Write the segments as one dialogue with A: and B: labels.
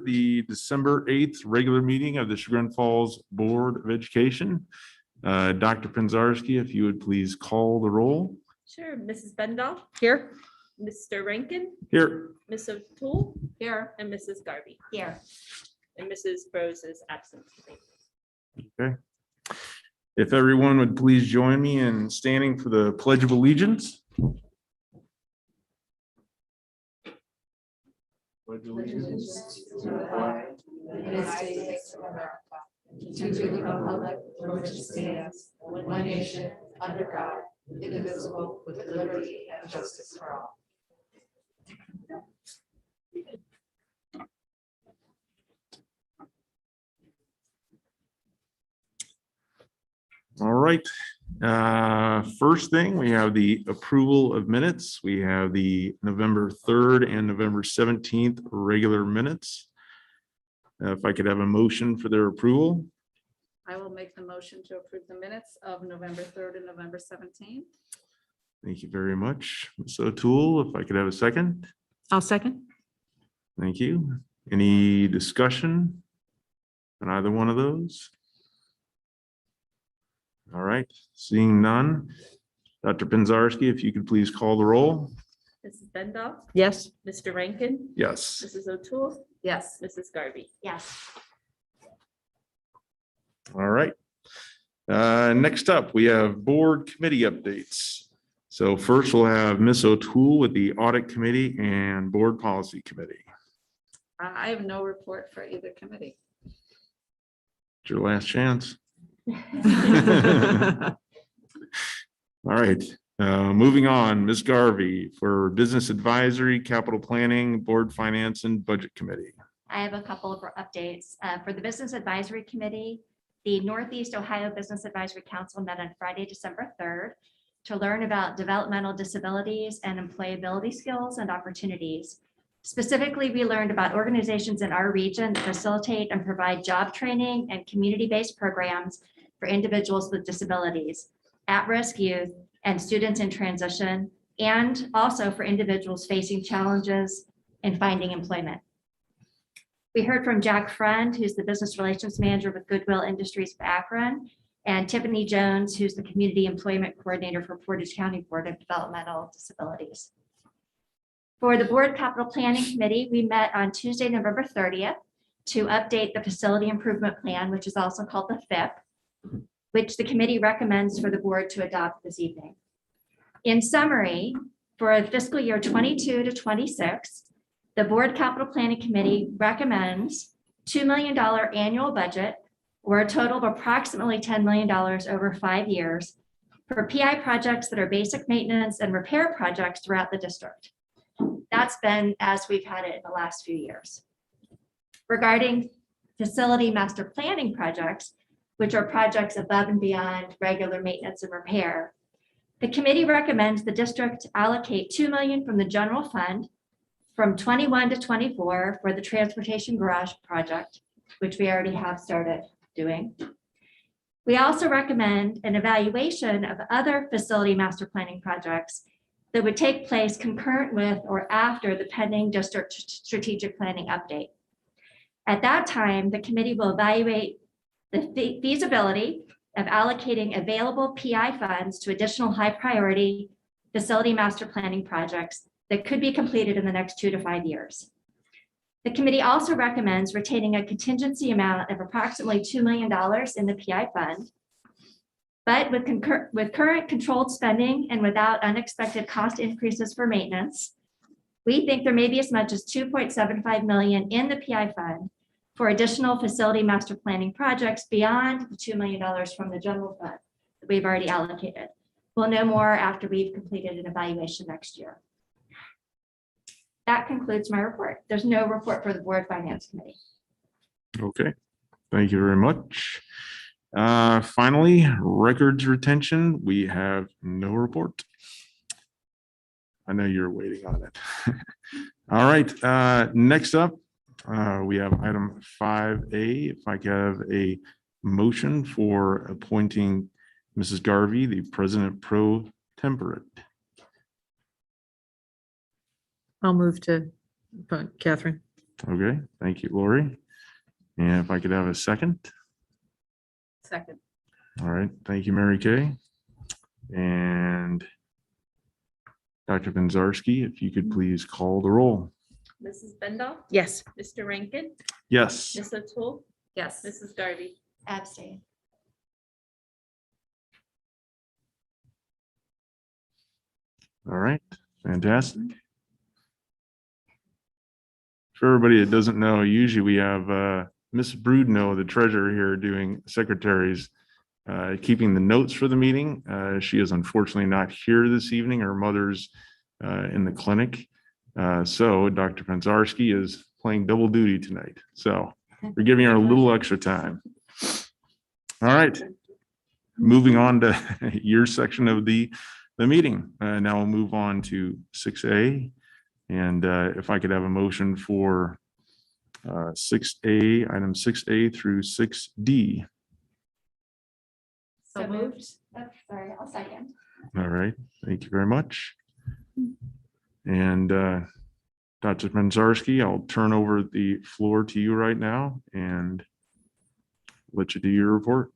A: the December 8th regular meeting of the Chagrin Falls Board of Education. Dr. Penzarski, if you would please call the roll.
B: Sure. Mrs. Bendall,
C: Here.
B: Mr. Rankin,
A: Here.
B: Ms. O'Toole,
C: Here.
B: and Mrs. Garvey.
C: Here.
B: And Mrs. Rose is absent.
A: Okay. If everyone would please join me in standing for the Pledge of Allegiance. Pledge
D: Allegiance to the flag of the United States of America, to the republic for which it stands, one nation, under God, indivisible, with liberty and justice for all.
A: All right. First thing, we have the approval of minutes. We have the November 3rd and November 17th regular minutes. If I could have a motion for their approval.
C: I will make the motion to approve the minutes of November 3rd and November 17th.
A: Thank you very much. Ms. O'Toole, if I could have a second.
E: I'll second.
A: Thank you. Any discussion on either one of those? All right, seeing none. Dr. Penzarski, if you could please call the roll.
B: Mrs. Bendall,
E: Yes.
B: Mr. Rankin,
A: Yes.
B: Mrs. O'Toole,
C: Yes.
B: Mrs. Garvey.
C: Yes.
A: All right. Next up, we have board committee updates. So first we'll have Ms. O'Toole with the audit committee and board policy committee.
C: I have no report for either committee.
A: It's your last chance. All right, moving on, Ms. Garvey for business advisory, capital planning, board finance and budget committee.
F: I have a couple of updates. For the Business Advisory Committee, the Northeast Ohio Business Advisory Council met on Friday, December 3rd to learn about developmental disabilities and employability skills and opportunities. Specifically, we learned about organizations in our region that facilitate and provide job training and community-based programs for individuals with disabilities, at-risk youth, and students in transition, and also for individuals facing challenges in finding employment. We heard from Jack Friend, who's the business relations manager with Goodwill Industries of Akron, and Tiffany Jones, who's the community employment coordinator for Portage County Board of Developmental Disabilities. For the Board Capital Planning Committee, we met on Tuesday, November 30th to update the Facility Improvement Plan, which is also called the FIP, which the committee recommends for the board to adopt this evening. In summary, for fiscal year 22 to 26, the Board Capital Planning Committee recommends $2 million annual budget, or a total of approximately $10 million over 5 years, for PI projects that are basic maintenance and repair projects throughout the district. That's been as we've had it in the last few years. Regarding facility master planning projects, which are projects above and beyond regular maintenance and repair, the committee recommends the district allocate $2 million from the general fund from 21 to 24 for the transportation garage project, which we already have started doing. We also recommend an evaluation of other facility master planning projects that would take place concurrent with or after the pending district strategic planning update. At that time, the committee will evaluate the feasibility of allocating available PI funds to additional high priority facility master planning projects that could be completed in the next 2 to 5 years. The committee also recommends retaining a contingency amount of approximately $2 million in the PI fund, but with current controlled spending and without unexpected cost increases for maintenance, we think there may be as much as $2.75 million in the PI fund for additional facility master planning projects beyond the $2 million from the general fund that we've already allocated. We'll know more after we've completed an evaluation next year. That concludes my report. There's no report for the Board Finance Committee.
A: Okay, thank you very much. Finally, records retention, we have no report. I know you're waiting on it. All right, next up, we have item 5A. If I could have a motion for appointing Mrs. Garvey, the president pro tempore.
E: I'll move to appoint Catherine.
A: Okay, thank you, Lori. And if I could have a second.
C: Second.
A: All right, thank you, Mary Kay. And Dr. Penzarski, if you could please call the roll.
B: Mrs. Bendall,
C: Yes.
B: Mr. Rankin,
A: Yes.
B: Ms. O'Toole,
C: Yes.
B: Mrs. Garvey.
F: Abstain.
A: All right, fantastic. For everybody that doesn't know, usually we have Ms. Brudno, the treasurer here, doing secretaries, keeping the notes for the meeting. She is unfortunately not here this evening. Her mother's in the clinic. So Dr. Penzarski is playing double duty tonight. So we're giving her a little extra time. All right. Moving on to your section of the meeting. Now we'll move on to 6A. And if I could have a motion for 6A, item 6A through 6D.
C: So moved.
F: Oh, sorry, I'll second.
A: All right, thank you very much. And Dr. Penzarski, I'll turn over the floor to you right now and let you do your report.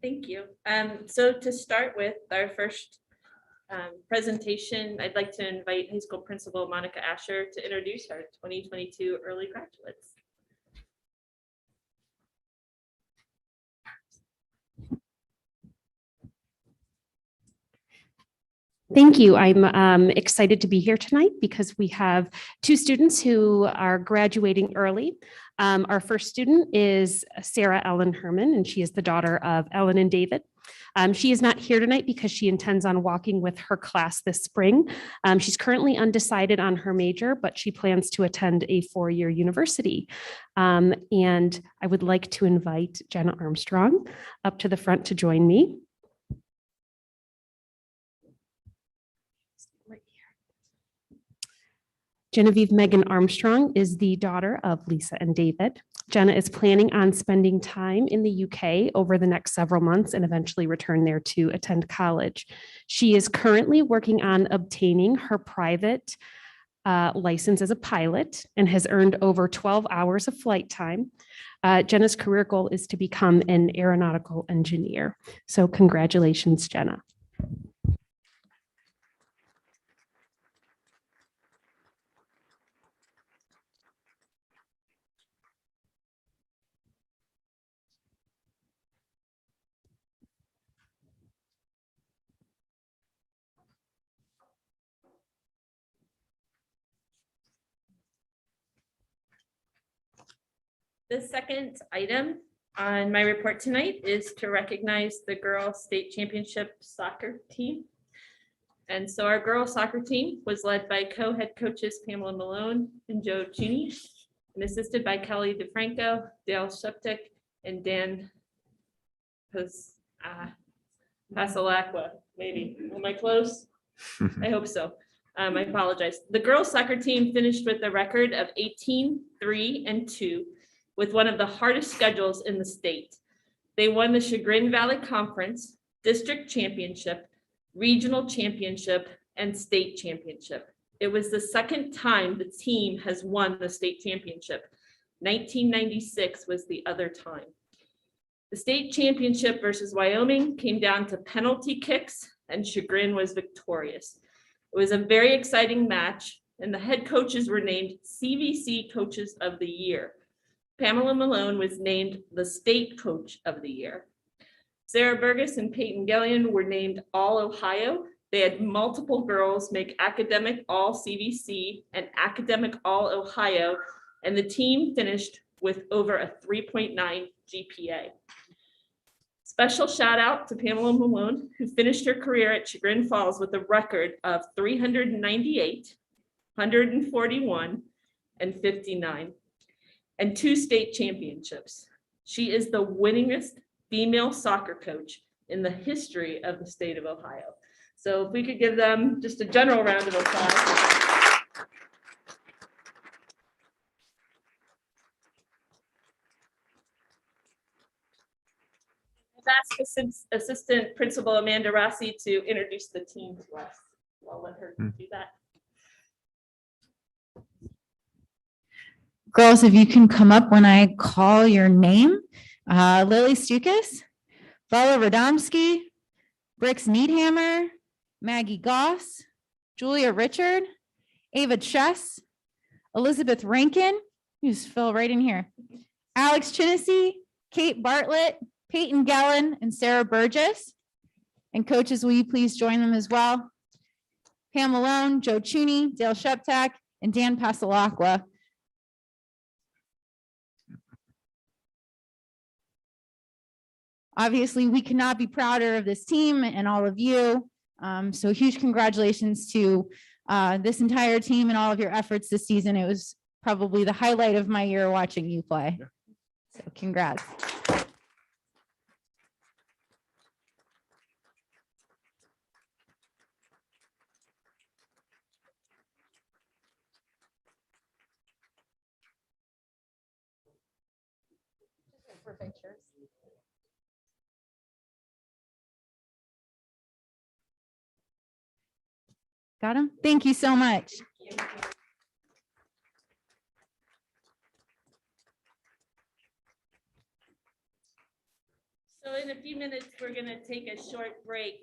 B: Thank you. So to start with our first presentation, I'd like to invite High School Principal Monica Asher to introduce our 2022 early graduates.
E: Thank you. I'm excited to be here tonight because we have two students who are graduating early. Our first student is Sarah Ellen Herman, and she is the daughter of Ellen and David. She is not here tonight because she intends on walking with her class this spring. She's currently undecided on her major, but she plans to attend a four-year university. And I would like to invite Jenna Armstrong up to the front to join me. Genevieve Megan Armstrong is the daughter of Lisa and David. Jenna is planning on spending time in the UK over the next several months and eventually return there to attend college. She is currently working on obtaining her private license as a pilot and has earned over 12 hours of flight time. Jenna's career goal is to become an aeronautical engineer. So congratulations, Jenna.
B: The second item on my report tonight is to recognize the girls' state championship soccer team. And so our girls' soccer team was led by co-head coaches Pamela Malone and Joe Cheney, and assisted by Kelly DeFranco, Dale Sheptick, and Dan Pasalacqua, maybe. Am I close? I hope so. I apologize. The girls' soccer team finished with a record of 18-3-2. With one of the hardest schedules in the state. They won the Chagrin Valley Conference, District Championship, Regional Championship, and State Championship. It was the second time the team has won the state championship. 1996 was the other time. The state championship versus Wyoming came down to penalty kicks, and Chagrin was victorious. It was a very exciting match, and the head coaches were named CVC Coaches of the Year. Pamela Malone was named the State Coach of the Year. Sarah Burgess and Peyton Gellion were named All Ohio. They had multiple girls make Academic All CVC and Academic All Ohio, and the team finished with over a 3.9 GPA. Special shout out to Pamela Malone, who finished her career at Chagrin Falls with a record of 398, 141, and 59. And 2 state championships. She is the winningest female soccer coach in the history of the state of Ohio. So if we could give them just a general round of applause. I've asked Assistant Principal Amanda Rossi to introduce the team to us. I'll let her do that.
G: Girls, if you can come up when I call your name. Lily Stukas, Bella Radomski, Brix Needhammer, Maggie Goss, Julia Richard, Ava Chess, Elizabeth Rankin, you just fill right in here. Alex Chinnessy, Kate Bartlett, Peyton Gellin, and Sarah Burgess. And coaches, will you please join them as well? Pam Malone, Joe Chuney, Dale Sheptak, and Dan Pasalakwa. Obviously, we could not be prouder of this team and all of you. So huge congratulations to this entire team and all of your efforts this season. It was probably the highlight of my year watching you play. So congrats. For pictures. Got him? Thank you so much.
B: So in a few minutes, we're going to take a short break.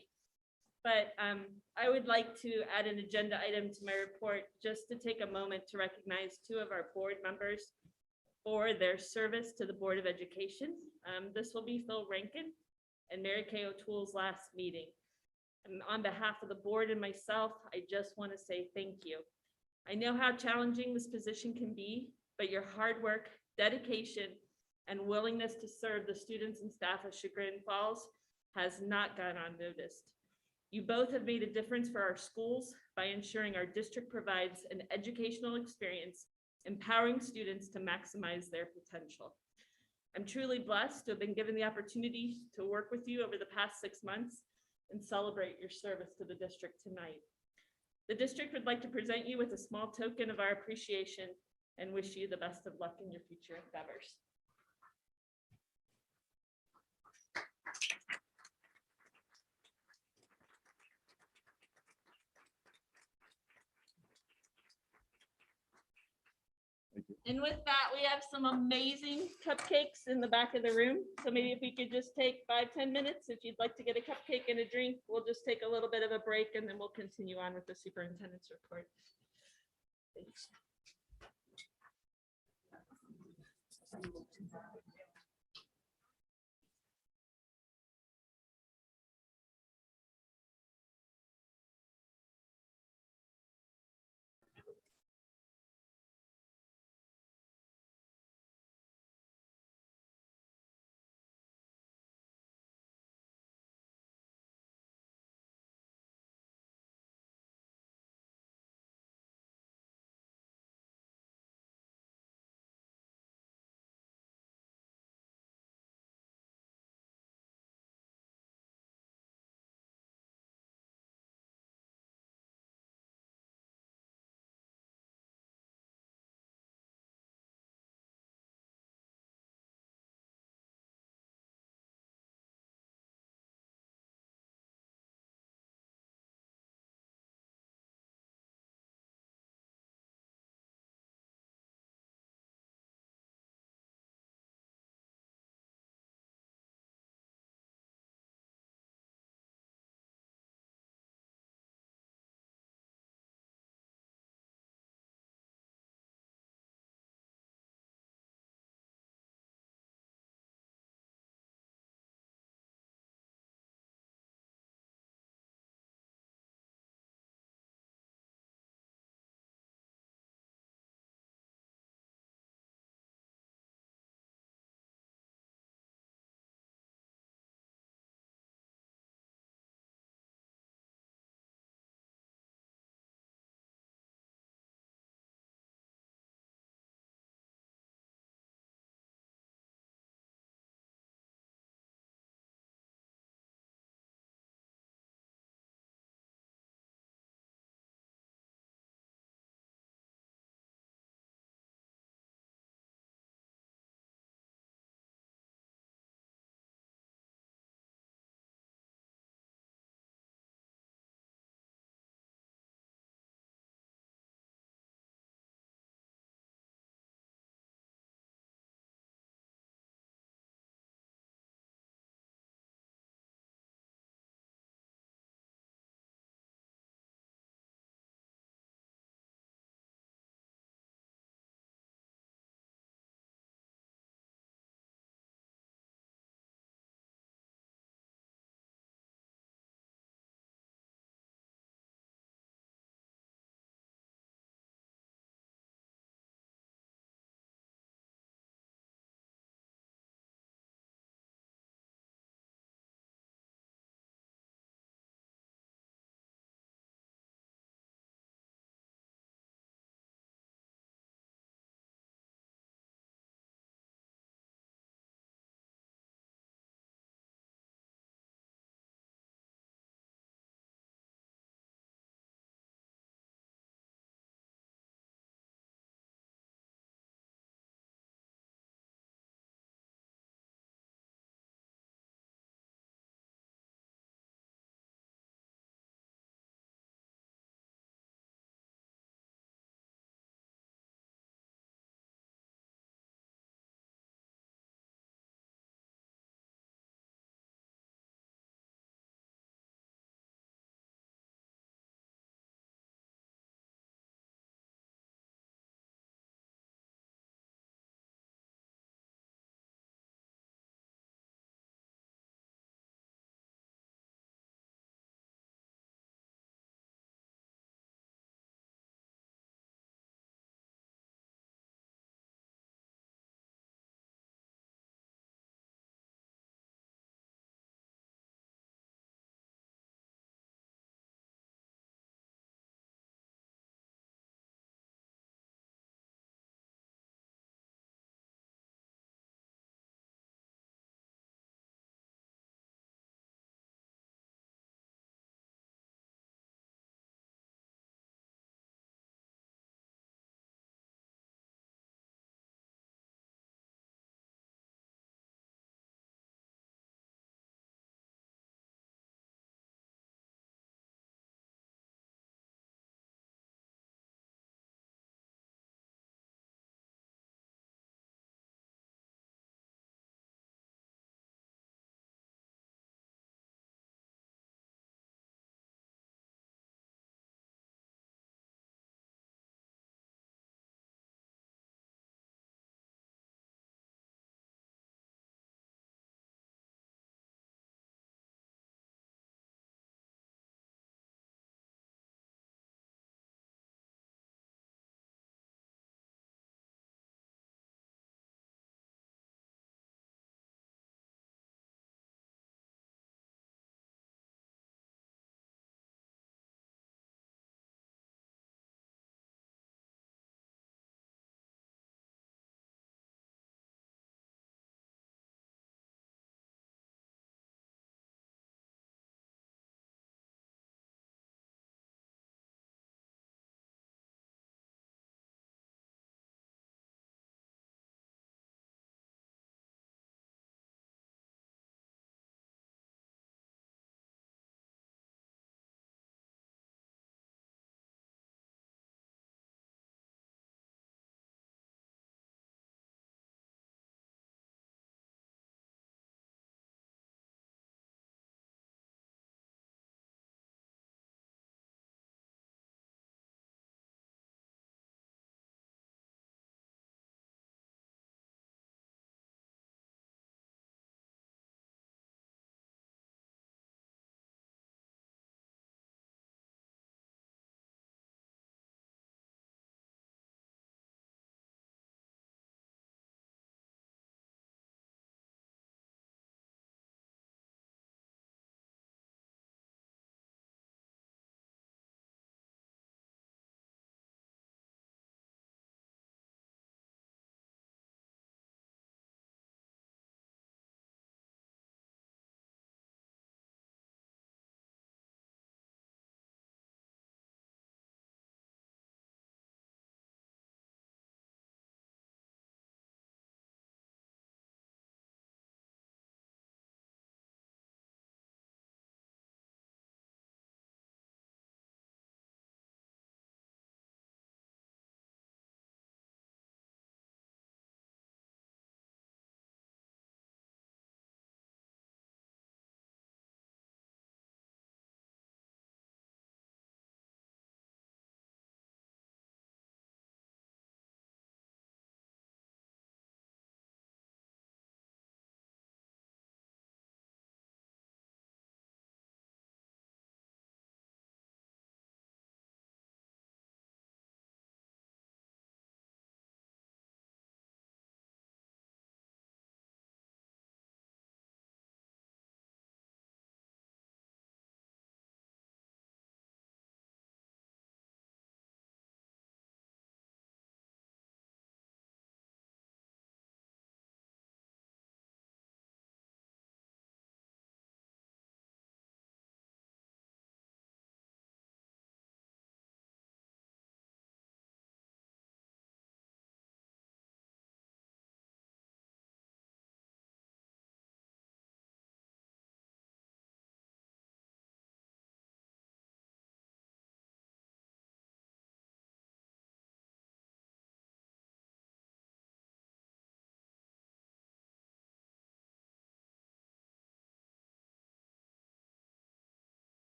B: But I would like to add an agenda item to my report just to take a moment to recognize two of our board members for their service to the Board of Education. This will be Phil Rankin and Mary Kay O'Toole's last meeting. And on behalf of the board and myself, I just want to say thank you. I know how challenging this position can be, but your hard work, dedication, and willingness to serve the students and staff of Chagrin Falls has not gone unnoticed. You both have made a difference for our schools by ensuring our district provides an educational experience, empowering students to maximize their potential. I'm truly blessed to have been given the opportunity to work with you over the past 6 months and celebrate your service to the district tonight. The district would like to present you with a small token of our appreciation and wish you the best of luck in your future endeavors. And with that, we have some amazing cupcakes in the back of the room. So maybe if we could just take 5-10 minutes, if you'd like to get a cupcake and a drink, we'll just take a little bit of a break and then we'll continue on with the superintendent's report. Thanks.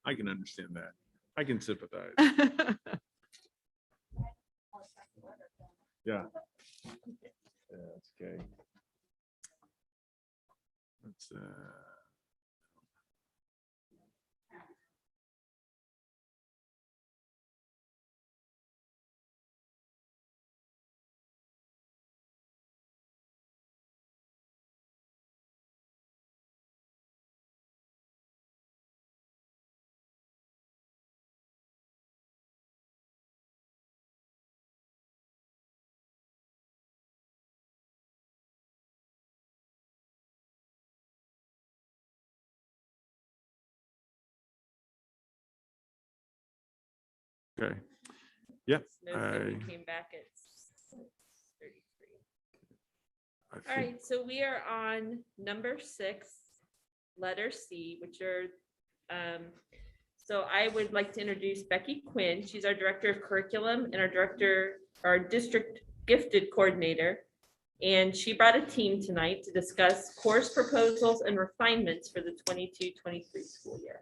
A: I can understand that. I can sympathize. Yeah. Yeah, that's okay. Let's, okay. Yep.
B: No, so we came back at 6:33.
A: I
B: All
A: think-
B: right, so we are on number 6, letter C, which are, so I would like to introduce Becky Quinn. She's our Director of Curriculum and our District Gifted Coordinator. And she brought a team tonight to discuss course proposals and refinements for the 22-23 school year.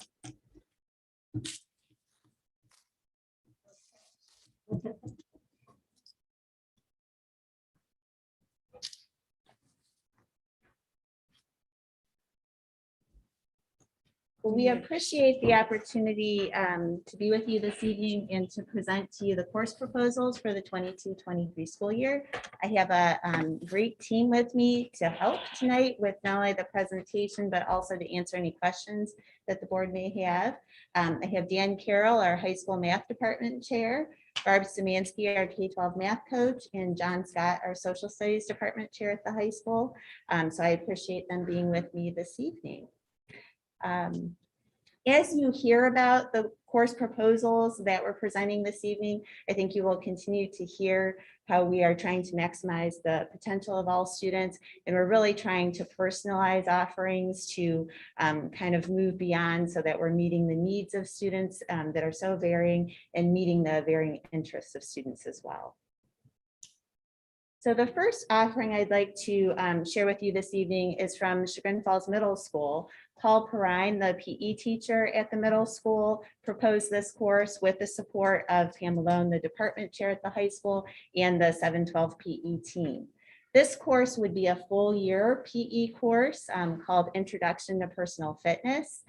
H: Well, we appreciate the opportunity to be with you this evening and to present to you the course proposals for the 22-23 school year. I have a great team with me to help tonight with not only the presentation, but also to answer any questions that the board may have. I have Dan Carroll, our high school math department chair, Barb Szymanski, our K-12 math coach, and John Scott, our social studies department chair at the high school. So I appreciate them being with me this evening. As you hear about the course proposals that we're presenting this evening, I think you will continue to hear how we are trying to maximize the potential of all students. And we're really trying to personalize offerings to kind of move beyond so that we're meeting the needs of students that are so varying and meeting the varying interests of students as well. So the first offering I'd like to share with you this evening is from Chagrin Falls Middle School. Paul Perrine, the PE teacher at the middle school, proposed this course with the support of Pam Malone, the department chair at the high school, and the 712 PE team. This course would be a full year PE course called Introduction to Personal Fitness.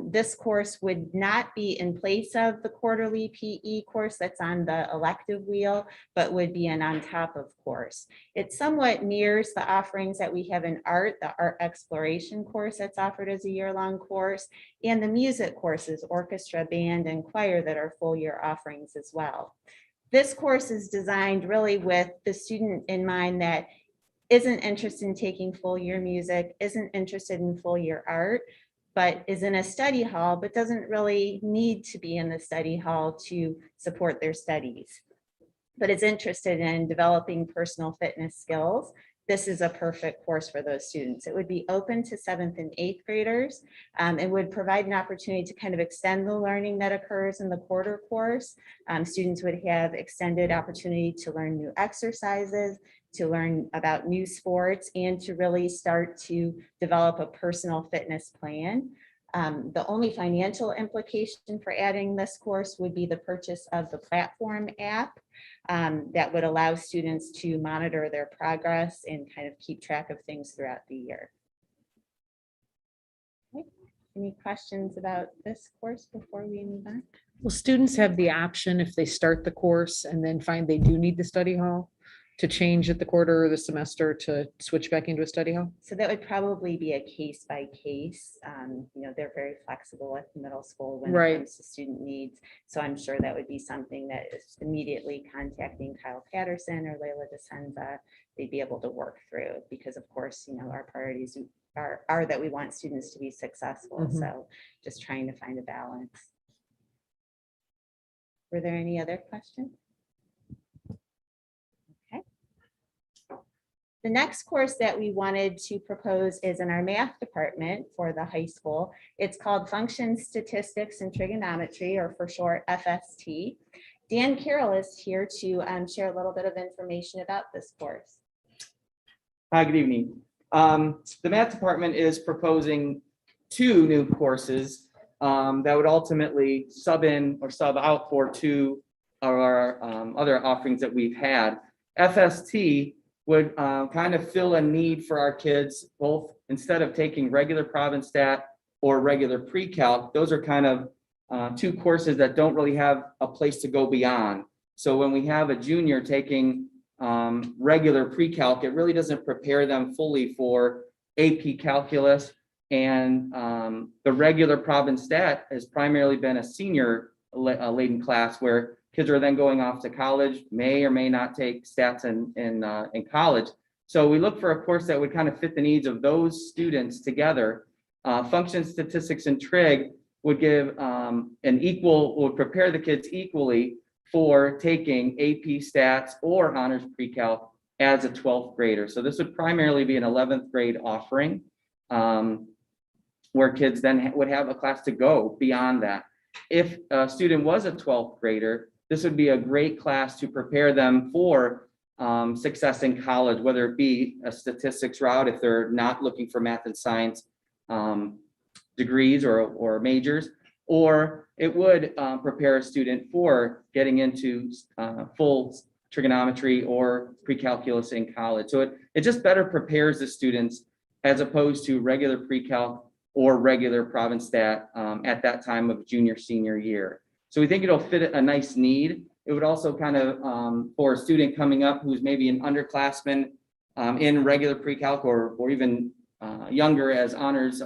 H: This course would not be in place of the quarterly PE course that's on the elective wheel, but would be an on top of course. It somewhat mirrors the offerings that we have in art, the art exploration course that's offered as a year-long course, and the music courses, orchestra, band, and choir that are full year offerings as well. This course is designed really with the student in mind that isn't interested in taking full year music, isn't interested in full year art, but is in a study hall, but doesn't really need to be in the study hall to support their studies, but is interested in developing personal fitness skills. This is a perfect course for those students. It would be open to 7th and 8th graders. It would provide an opportunity to kind of extend the learning that occurs in the quarter course. Students would have extended opportunity to learn new exercises, to learn about new sports, and to really start to develop a personal fitness plan. The only financial implication for adding this course would be the purchase of the platform app that would allow students to monitor their progress and kind of keep track of things throughout the year. Okay. Any questions about this course before we move on?
I: Well, students have the option if they start the course and then find they do need the study hall to change at the quarter or the semester to switch back into a study hall?
H: So that would probably be a case by case. They're very flexible at the middle school when
I: Right.
H: it comes to student needs. So I'm sure that would be something that is immediately contacting Kyle Patterson or Layla DeSenza. They'd be able to work through because of course, our priorities are that we want students to be successful.
I: Mhm.
H: So just trying to find a balance. Were there any other questions? The next course that we wanted to propose is in our math department for the high school. It's called Function Statistics and Trigonometry, or for short FST. Dan Carroll is here to share a little bit of information about this course.
J: Hi, good evening. The math department is proposing 2 new courses that would ultimately sub in or sub out for 2 of our other offerings that we've had. FST would kind of fill a need for our kids, both instead of taking regular Prov and Stat or regular pre-calc. Those are kind of 2 courses that don't really have a place to go beyond. So when we have a junior taking regular pre-calc, it really doesn't prepare them fully for AP calculus. And the regular Prov and Stat has primarily been a senior laden class where kids are then going off to college, may or may not take stats in college. So we look for a course that would kind of fit the needs of those students together. Function, statistics, and trig would give would prepare the kids equally for taking AP stats or honors pre-calc as a 12th grader. So this would primarily be an 11th grade offering where kids then would have a class to go beyond that. If a student was a 12th grader, this would be a great class to prepare them for success in college, whether it be a statistics route if they're not looking for math and science degrees or majors, or it would prepare a student for getting into full trigonometry or pre-calculus in college. So it just better prepares the students as opposed to regular pre-calc or regular Prov and Stat at that time of junior, senior year. So we think it'll fit a nice need. It would also kind of, for a student coming up who's maybe an underclassman in regular pre-calc or even younger as honors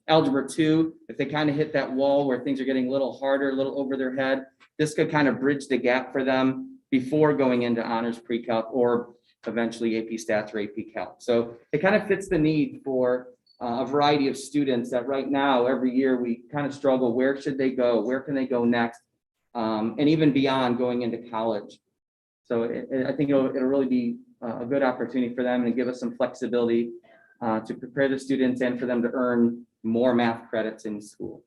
J: Algebra 2, if they kind of hit that wall where things are getting a little harder, a little over their head, this could kind of bridge the gap for them before going into honors pre-calc or eventually AP stats or AP calc. So it kind of fits the need for a variety of students that right now, every year, we kind of struggle. Where should they go? Where can they go next? And even beyond going into college. So I think it'll really be a good opportunity for them and give us some flexibility to prepare the students and for them to earn more math credits in school.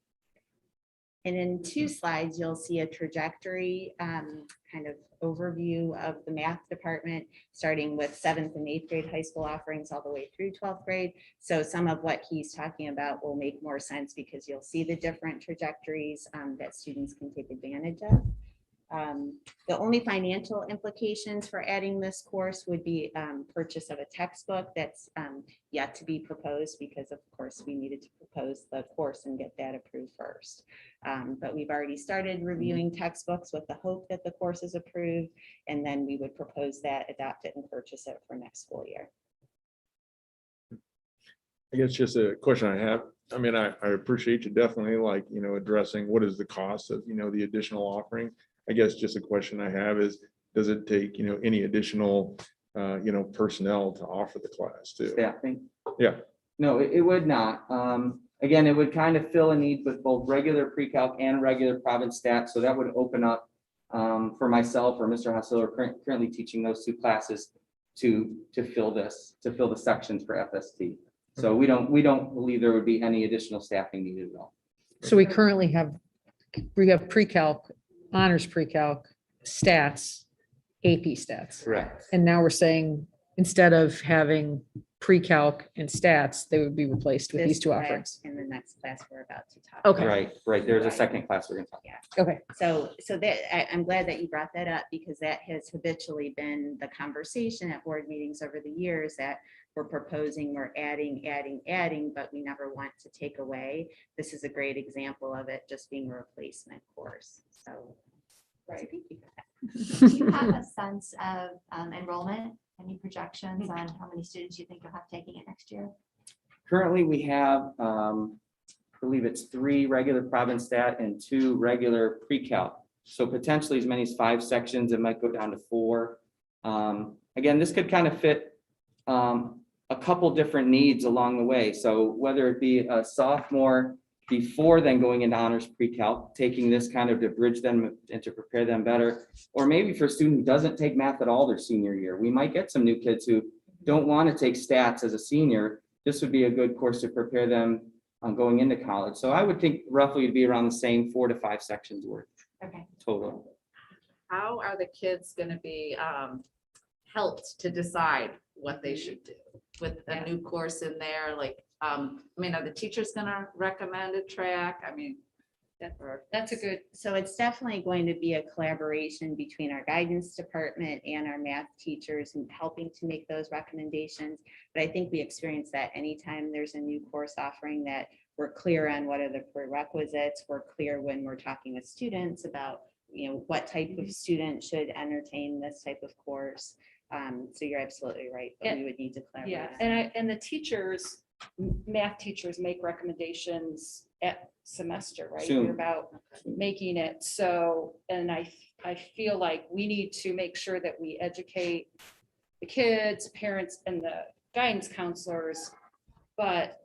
H: And in 2 slides, you'll see a trajectory kind of overview of the math department, starting with 7th and 8th grade high school offerings all the way through 12th grade. So some of what he's talking about will make more sense because you'll see the different trajectories that students can take advantage of. The only financial implications for adding this course would be purchase of a textbook that's yet to be proposed because of course we needed to propose the course and get that approved first. But we've already started reviewing textbooks with the hope that the course is approved, and then we would propose that, adopt it, and purchase it for next school year.
A: I guess just a question I have. I mean, I appreciate you definitely addressing what is the cost of, the additional offering. I guess just a question I have is, does it take, any additional, personnel to offer the class too?
J: Staffing?
A: Yeah.
J: No, it would not. Again, it would kind of fill a need with both regular pre-calc and regular Prov and Stat. So that would open up for myself or Mr. Hassel, currently teaching those 2 classes to fill the sections for FST. So we don't believe there would be any additional staffing needed at all.
I: So we currently have pre-calc, honors pre-calc, stats, AP stats.
J: Correct.
I: And now we're saying, instead of having pre-calc and stats, they would be replaced with these 2
H: class
I: offerings.
H: in the next class we're about to talk
I: Okay.
H: about.
J: Right. There's a second class we're going to talk about.
I: Okay.
H: So that I'm glad that you brought that up because that has habitually been the conversation at board meetings over the years that we're proposing, we're adding, but we never want to take away. This is a great example of it just being a replacement course. So,
F: Right.
H: Thank you for that.
F: Do you have a sense of enrollment? Any projections on how many students you think you'll have taking it next year?
J: Currently, we have, I believe it's 3 regular Prov and Stat and 2 regular pre-calc. So potentially as many as 5 sections, it might go down to 4. Again, this could kind of fit a couple different needs along the way. So whether it be a sophomore before then going into honors pre-calc, taking this kind of to bridge them and to prepare them better, or maybe for a student who doesn't take math at all their senior year. We might get some new kids who don't want to take stats as a senior. This would be a good course to prepare them on going into college. So I would think roughly it'd be around the same 4 to 5 sections worth
F: Okay.
J: total.
C: How are the kids going to be helped to decide what they should do with a new course in there? Like, I mean, are the teachers gonna recommend a track? I mean,
B: That's a good,
H: So it's definitely going to be a collaboration between our guidance department and our math teachers and helping to make those recommendations. But I think we experience that anytime there's a new course offering, that we're clear on what are the prerequisites. We're clear when we're talking with students about, what type of student should entertain this type of course. So you're absolutely right, but we would need to collaborate.
B: yeah,
H: on that.
B: and the teachers, math teachers make recommendations at semester, right?
J: Soon.
B: We're about making it so, and I feel like we need to make sure that we educate the kids, parents, and the guidance counselors, but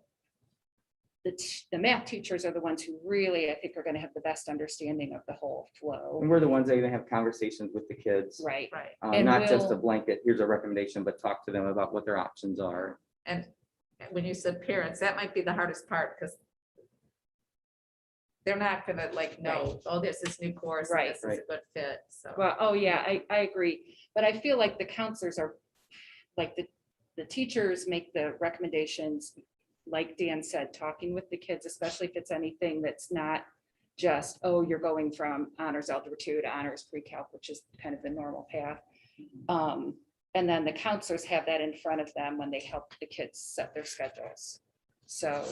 B: the math teachers are the ones who really, I think, are gonna have the best understanding of the whole flow.
J: And we're the ones that are gonna have conversations with the kids.
B: Right.
C: right.
B: And
J: Not just a
B: we'll-
J: blanket, here's a recommendation, but talk to them about what their options are.
C: And when you said parents, that might be the hardest part, because they're not gonna like know, oh, this is new course, and
B: Right.
C: this is a good fit, so.
B: Well, oh, yeah, I agree. But I feel like the counselors are, like, the teachers make the recommendations, like Dan said, talking with the kids, especially if it's anything that's not just, oh, you're going from honors algebra 2 to honors pre-calc, which is kind of the normal path. And then the counselors have that in front of them when they help the kids set their schedules. So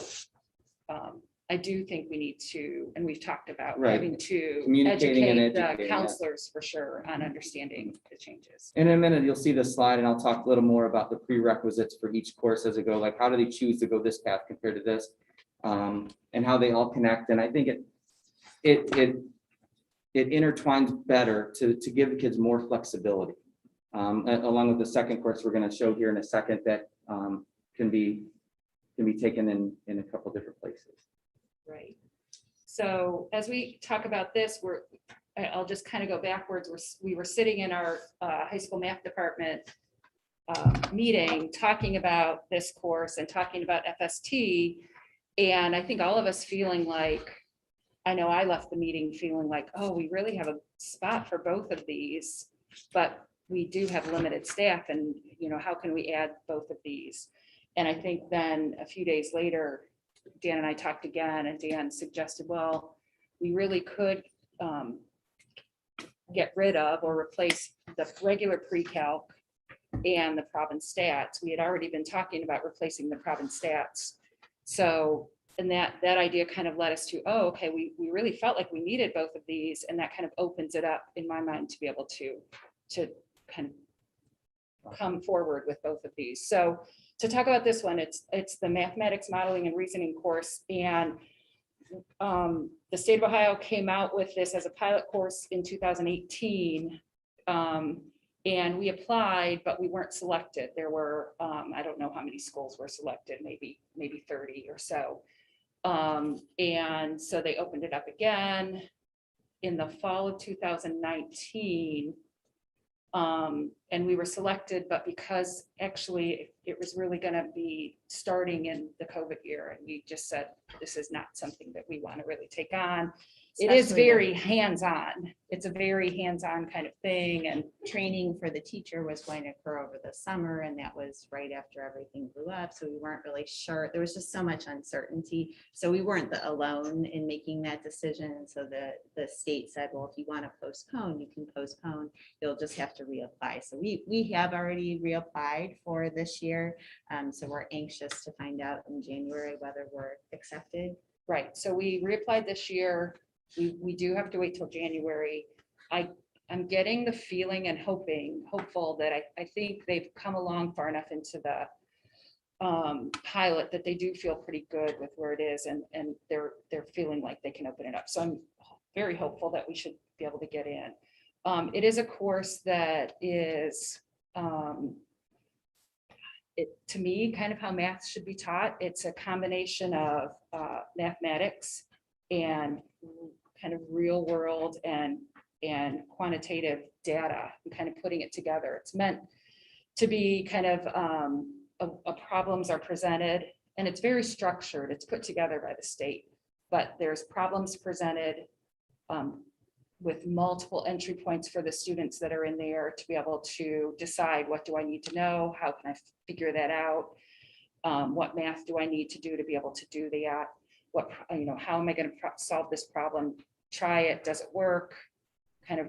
B: I do think we need to, and we've talked about
J: Right.
B: having to
J: Communicating and
B: educate
J: educating,
B: the
J: yeah.
B: counselors for sure on understanding the changes.
J: In a minute, you'll see this slide and I'll talk a little more about the prerequisites for each course as it go, like how do they choose to go this path compared to this? And how they all connect. And I think it intertwines better to give the kids more flexibility. Along with the second course we're going to show here in a second that can be taken in a couple different places.
B: Right. So as we talk about this, I'll just kind of go backwards. We were sitting in our high school math department meeting, talking about this course and talking about FST. And I think all of us feeling like, I know I left the meeting feeling like, oh, we really have a spot for both of these, but we do have limited staff and, how can we add both of these? And I think then a few days later, Dan and I talked again and Dan suggested, well, we really could get rid of or replace the regular pre-calc and the province stats. We had already been talking about replacing the province stats. So, and that idea kind of led us to, oh, okay, we really felt like we needed both of these, and that kind of opens it up in my mind to be able to kind of come forward with both of these. So to talk about this one, it's the mathematics modeling and reasoning course, and the state of Ohio came out with this as a pilot course in 2018. And we applied, but we weren't selected. There were, I don't know how many schools were selected, maybe 30 or so. And so they opened it up again in the fall of 2019. And we were selected, but because actually it was really going to be starting in the COVID year, and we just said, this is not something that we want to really take on. It is
H: Especially
B: very hands-on. It's a very hands-on kind of thing. And
H: training for the teacher was going to occur over the summer, and that was right after everything blew up. So we weren't really sure. There was just so much uncertainty. So we weren't alone in making that decision. So the state said, well, if you want to postpone, you can postpone. You'll just have to reapply. So we have already reapplied for this year. So we're anxious to find out in January whether we're accepted.
B: right, so we reapplied this year. We do have to wait till January. I'm getting the feeling and hopeful that I think they've come along far enough into the pilot that they do feel pretty good with where it is, and they're feeling like they can open it up. So I'm very hopeful that we should be able to get in. It is a course that is, to me, kind of how math should be taught. It's a combination of mathematics and kind of real world and quantitative data, and kind of putting it together. It's meant to be kind of problems are presented, and it's very structured. It's put together by the state, but there's problems presented.
K: with multiple entry points for the students that are in there to be able to decide, what do I need to know? How can I figure that out? What math do I need to do to be able to do that? What, how am I going to solve this problem? Try it, does it work? Kind of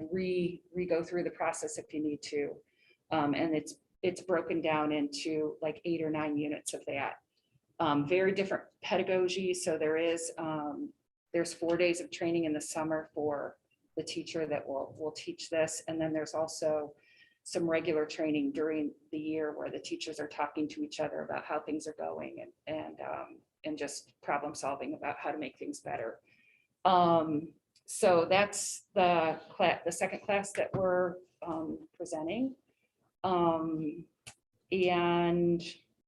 K: go through the process if you need to. And it's broken down into like 8 or 9 units of that. Very different pedagogy. So there's 4 days of training in the summer for the teacher that will teach this. And then there's also some regular training during the year where the teachers are talking to each other about how things are going and just problem solving about how to make things better. So that's the second class that we're presenting. And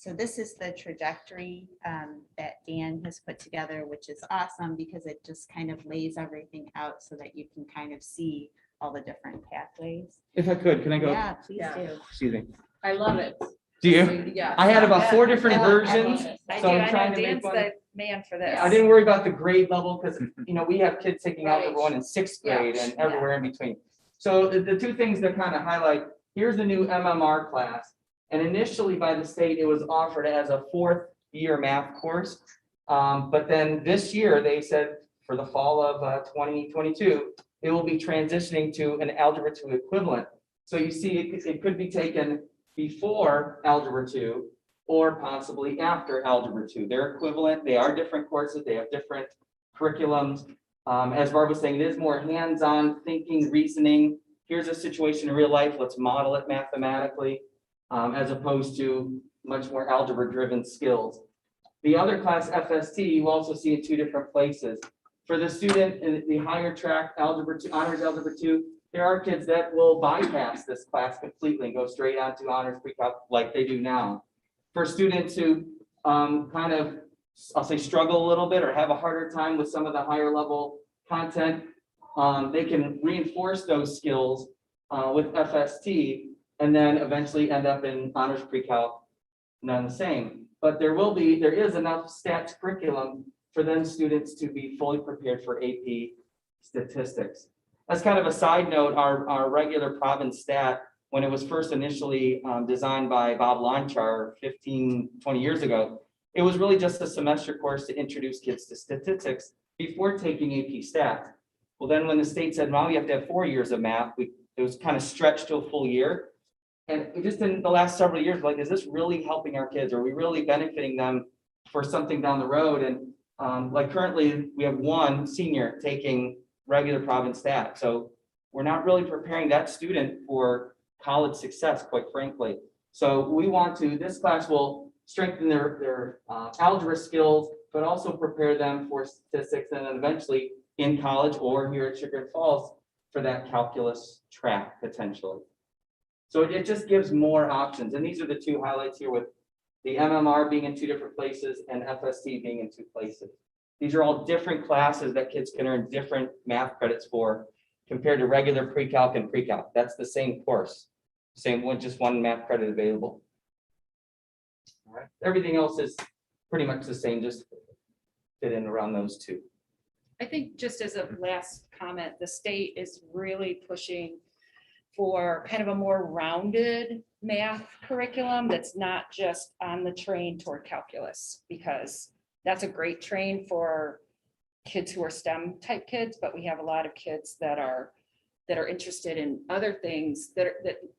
H: so this is the trajectory that Dan has put together, which is awesome because it just kind of lays everything out so that you can kind of see all the different pathways.
J: If I could, can I go?
H: Yeah, please do.
J: Excuse me.
K: I love it.
J: Do you?
K: Yeah.
J: I had about 4 different
K: I love
J: versions.
K: it. I
J: So
K: do.
J: I'm
K: I
J: trying
K: know
J: to make
K: Dan's
J: one.
K: the man for this.
J: I didn't worry about the grade level because, we have kids taking Algebra
K: Right.
J: 1 in 6th
K: Yeah.
J: grade and everywhere in between. So the two things that kind of highlight, here's the new MMR class. And initially by the state, it was offered as a 4th year math course. But then this year, they said for the fall of 2022, it will be transitioning to an Algebra 2 equivalent. So you see, it could be taken before Algebra 2 or possibly after Algebra 2. They're equivalent. They are different courses. They have different curriculums. As Barb was saying, it is more hands-on thinking, reasoning. Here's a situation in real life. Let's model it mathematically, as opposed to much more algebra-driven skills. The other class, FST, you also see in 2 different places. For the student in the higher track, Algebra 2, Honors Algebra 2, there are kids that will bypass this class completely and go straight on to Honors Pre-Calc like they do now. For students who kind of, I'll say, struggle a little bit or have a harder time with some of the higher level content, they can reinforce those skills with FST and then eventually end up in Honors Pre-Calc, none the same. But there is enough stats curriculum for them students to be fully prepared for AP statistics. As kind of a side note, our regular province stat, when it was first initially designed by Bob Lonchar 15, 20 years ago, it was really just a semester course to introduce kids to statistics before taking AP stats. Well, then when the state said, well, you have to have 4 years of math, it was kind of stretched to a full year. And just in the last several years, like, is this really helping our kids? Are we really benefiting them for something down the road? And like currently we have 1 senior taking regular province stat. So we're not really preparing that student for college success, quite frankly. So we want to, this class will strengthen their algebra skills, but also prepare them for statistics and then eventually in college or here at Sugar Falls for that calculus track potentially. So it just gives more options. And these are the 2 highlights here with the MMR being in 2 different places and FST being in 2 places. These are all different classes that kids can earn different math credits for compared to regular pre-calc and pre-calc. That's the same course, same one, just 1 math credit available. All right. Everything else is pretty much the same, just fit in around those 2.
K: I think just as a last comment, the state is really pushing for kind of a more rounded math curriculum that's not just on the train toward calculus, because that's a great train for kids who are STEM type kids, but we have a lot of kids that are interested in other things that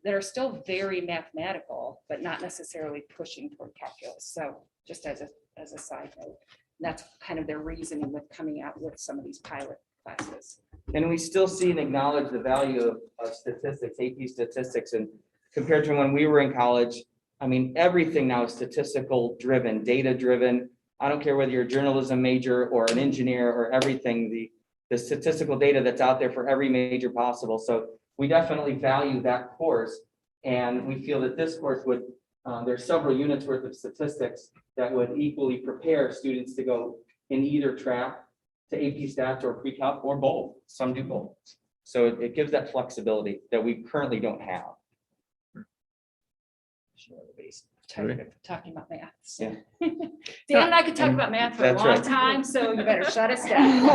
K: are still very mathematical, but not necessarily pushing toward calculus. So just as a side note, that's kind of their reasoning with coming out with some of these pilot classes.
J: And we still see and acknowledge the value of statistics, AP statistics, and compared to when we were in college, I mean, everything now is statistical driven, data driven. I don't care whether you're a journalism major or an engineer or everything, the statistical data that's out there for every major possible. So we definitely value that course. And we feel that this course would, there's several units worth of statistics that would equally prepare students to go in either track to AP stats or pre-calc or both. Some do both. So it gives that flexibility that we currently don't have.
K: Sure, everybody's tired of talking about math. so.
J: Yeah.
K: Dan and I could talk about math for a
J: That's
K: long
J: right.
K: time, so you better shut us down.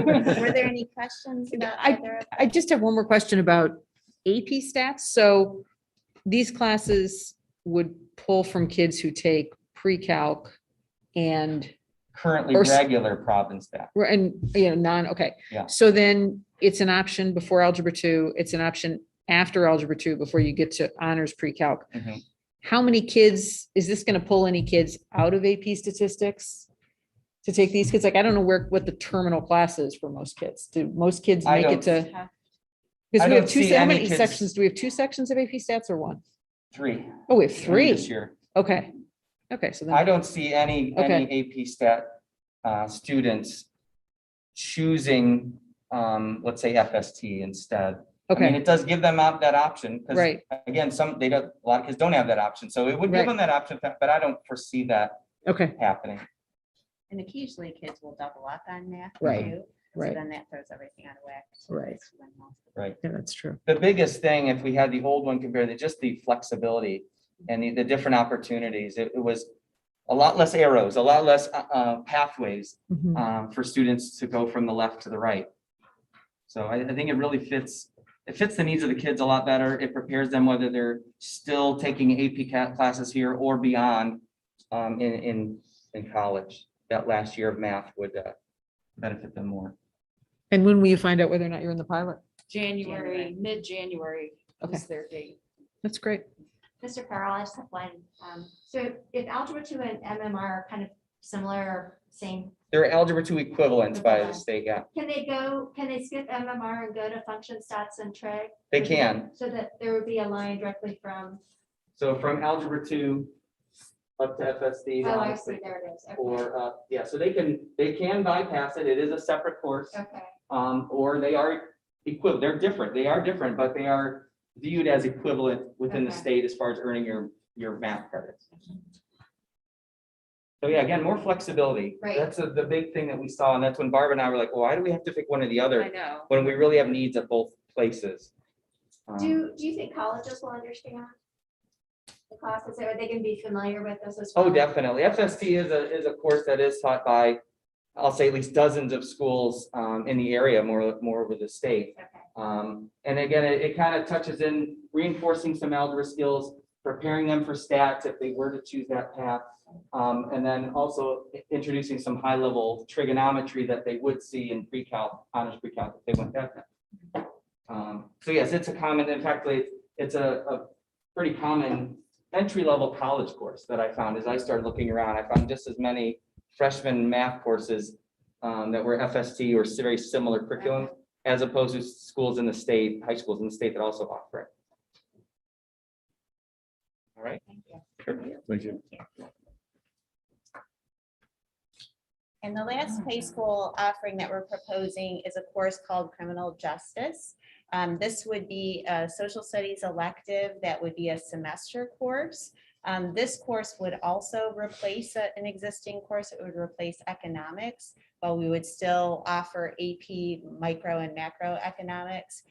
H: Were there any questions about either of
I: I just have one more question about AP stats. So these classes would pull from kids who take pre-calc and,
J: Currently
I: Or s-
J: regular province stat.
I: okay.
J: Yeah.
I: So then it's an option before algebra 2, it's an option after algebra 2 before you get to honors pre-calc.
J: Mhm.
I: How many kids, is this going to pull any kids out of AP statistics to take these kids? Like, I don't know what the terminal class is for most kids. Do most kids
J: I
I: make it
J: don't-
I: to?
H: Huh.
I: Because
J: I
I: we have
J: don't
I: two,
J: see
I: how
J: any
I: many
J: kids-
I: sections? Do we have 2 sections of AP stats or 1?
J: 3.
I: Oh, we have 3.
J: This year.
I: Okay. Okay, so
J: I
I: then,
J: don't see any AP stat students choosing, let's say FST instead. I mean,
I: okay,
J: it does give them that option, because
I: right,
J: again, a lot of kids don't have that option, so it would give
I: Right.
J: them that option, but I don't foresee that
I: okay,
J: happening.
H: And occasionally kids will double up on math
I: Right,
H: too. So
I: right.
H: then that throws everything out of whack.
I: Right.
J: Right.
I: Yeah, that's true.
J: The biggest thing, if we had the old one compared to just the flexibility and the different opportunities, it was a lot less arrows, a lot less pathways
I: Mhm.
J: for students to go from the left to the right. So I think it really fits the needs of the kids a lot better. It prepares them whether they're still taking AP classes here or beyond in college. That last year of math would benefit them more.
I: And when will you find out whether or not you're in the pilot?
K: January, mid-January
I: Okay.
K: is their date.
I: That's great.
F: Mr. Farrell, I just have one. So if algebra 2 and MMR are kind of similar or same,
J: They're algebra 2 equivalents by the state, yeah.
F: can they skip MMR and go to function stats and trig?
J: They can.
F: So that there would be a line directly from,
J: So from algebra 2 up to FSD.
F: oh,
J: down
F: I
J: to
F: see, there it is. Okay.
J: Or, yeah, so they can bypass it. It is a separate course.
F: Okay.
J: Or they are equivalent. They're different. They are different, but they are viewed as equivalent within the
F: Okay.
J: state as far as earning your math credits. So yeah, again, more flexibility.
F: Right.
J: That's the big thing that we saw. And that's when Barb and I were like, well, why do we have to pick one or the
K: I
J: other
K: know.
J: when we really have needs at both places?
F: Do you think colleges will understand the classes? Are they going to be familiar with this as
J: Oh,
F: well?
J: definitely. FST is a course that is taught by, I'll say at least dozens of schools in the area, more over the state.
F: Okay.
J: And again, it kind of touches in reinforcing some algebra skills, preparing them for stats if they were to choose that path. And then also introducing some high level trigonometry that they would see in pre-calc, honors pre-calc if they went that path. So yes, it's a common, in fact, it's a pretty common entry-level college course that I found as I started looking around. I found just as many freshman math courses that were FST or very similar curriculum, as opposed to schools in the state, high schools in the state that also offer it. All right.
A: Thank you.
H: And the last high school offering that we're proposing is a course called Criminal Justice. This would be a social studies elective that would be a semester course. This course would also replace an existing course. It would replace economics, but we would still offer AP micro and macroeconomics.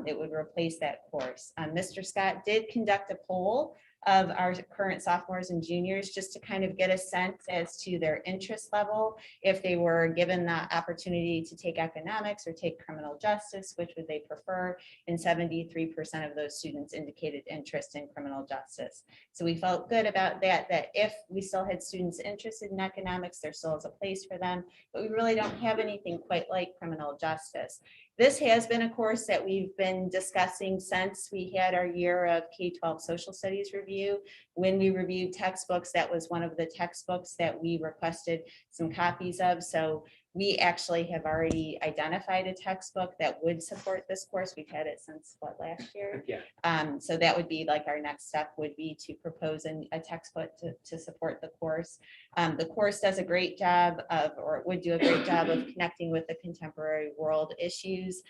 H: It would replace that course. Mr. Scott did conduct a poll of our current sophomores and juniors just to kind of get a sense as to their interest level. If they were given the opportunity to take economics or take criminal justice, which would they prefer? And 73% of those students indicated interest in criminal justice. So we felt good about that if we still had students interested in economics, there still is a place for them, but we really don't have anything quite like criminal justice. This has been a course that we've been discussing since we had our year of K-12 social studies review. When we reviewed textbooks, that was one of the textbooks that we requested some copies of. So we actually have already identified a textbook that would support this course. We've had it since last year?
L: Yeah.
H: So that would be like our next step would be to propose a textbook to support the course. The course does a great job of, or it would do a great job of connecting with the contemporary world issues,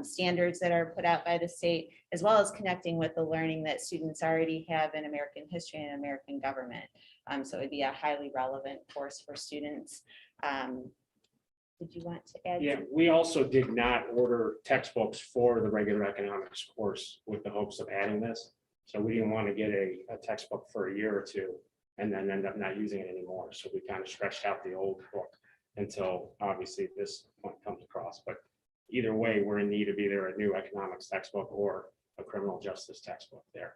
H: standards that are put out by the state, as well as connecting with the learning that students already have in American history and American government. So it'd be a highly relevant course for students. Did you want to add?
L: Yeah, we also did not order textbooks for the regular economics course with the hopes of adding this. So we didn't want to get a textbook for a year or two and then end up not using it anymore. So we kind of stretched out the old book until obviously this point comes across. But either way, we're in need of either a new economics textbook or a criminal justice textbook there.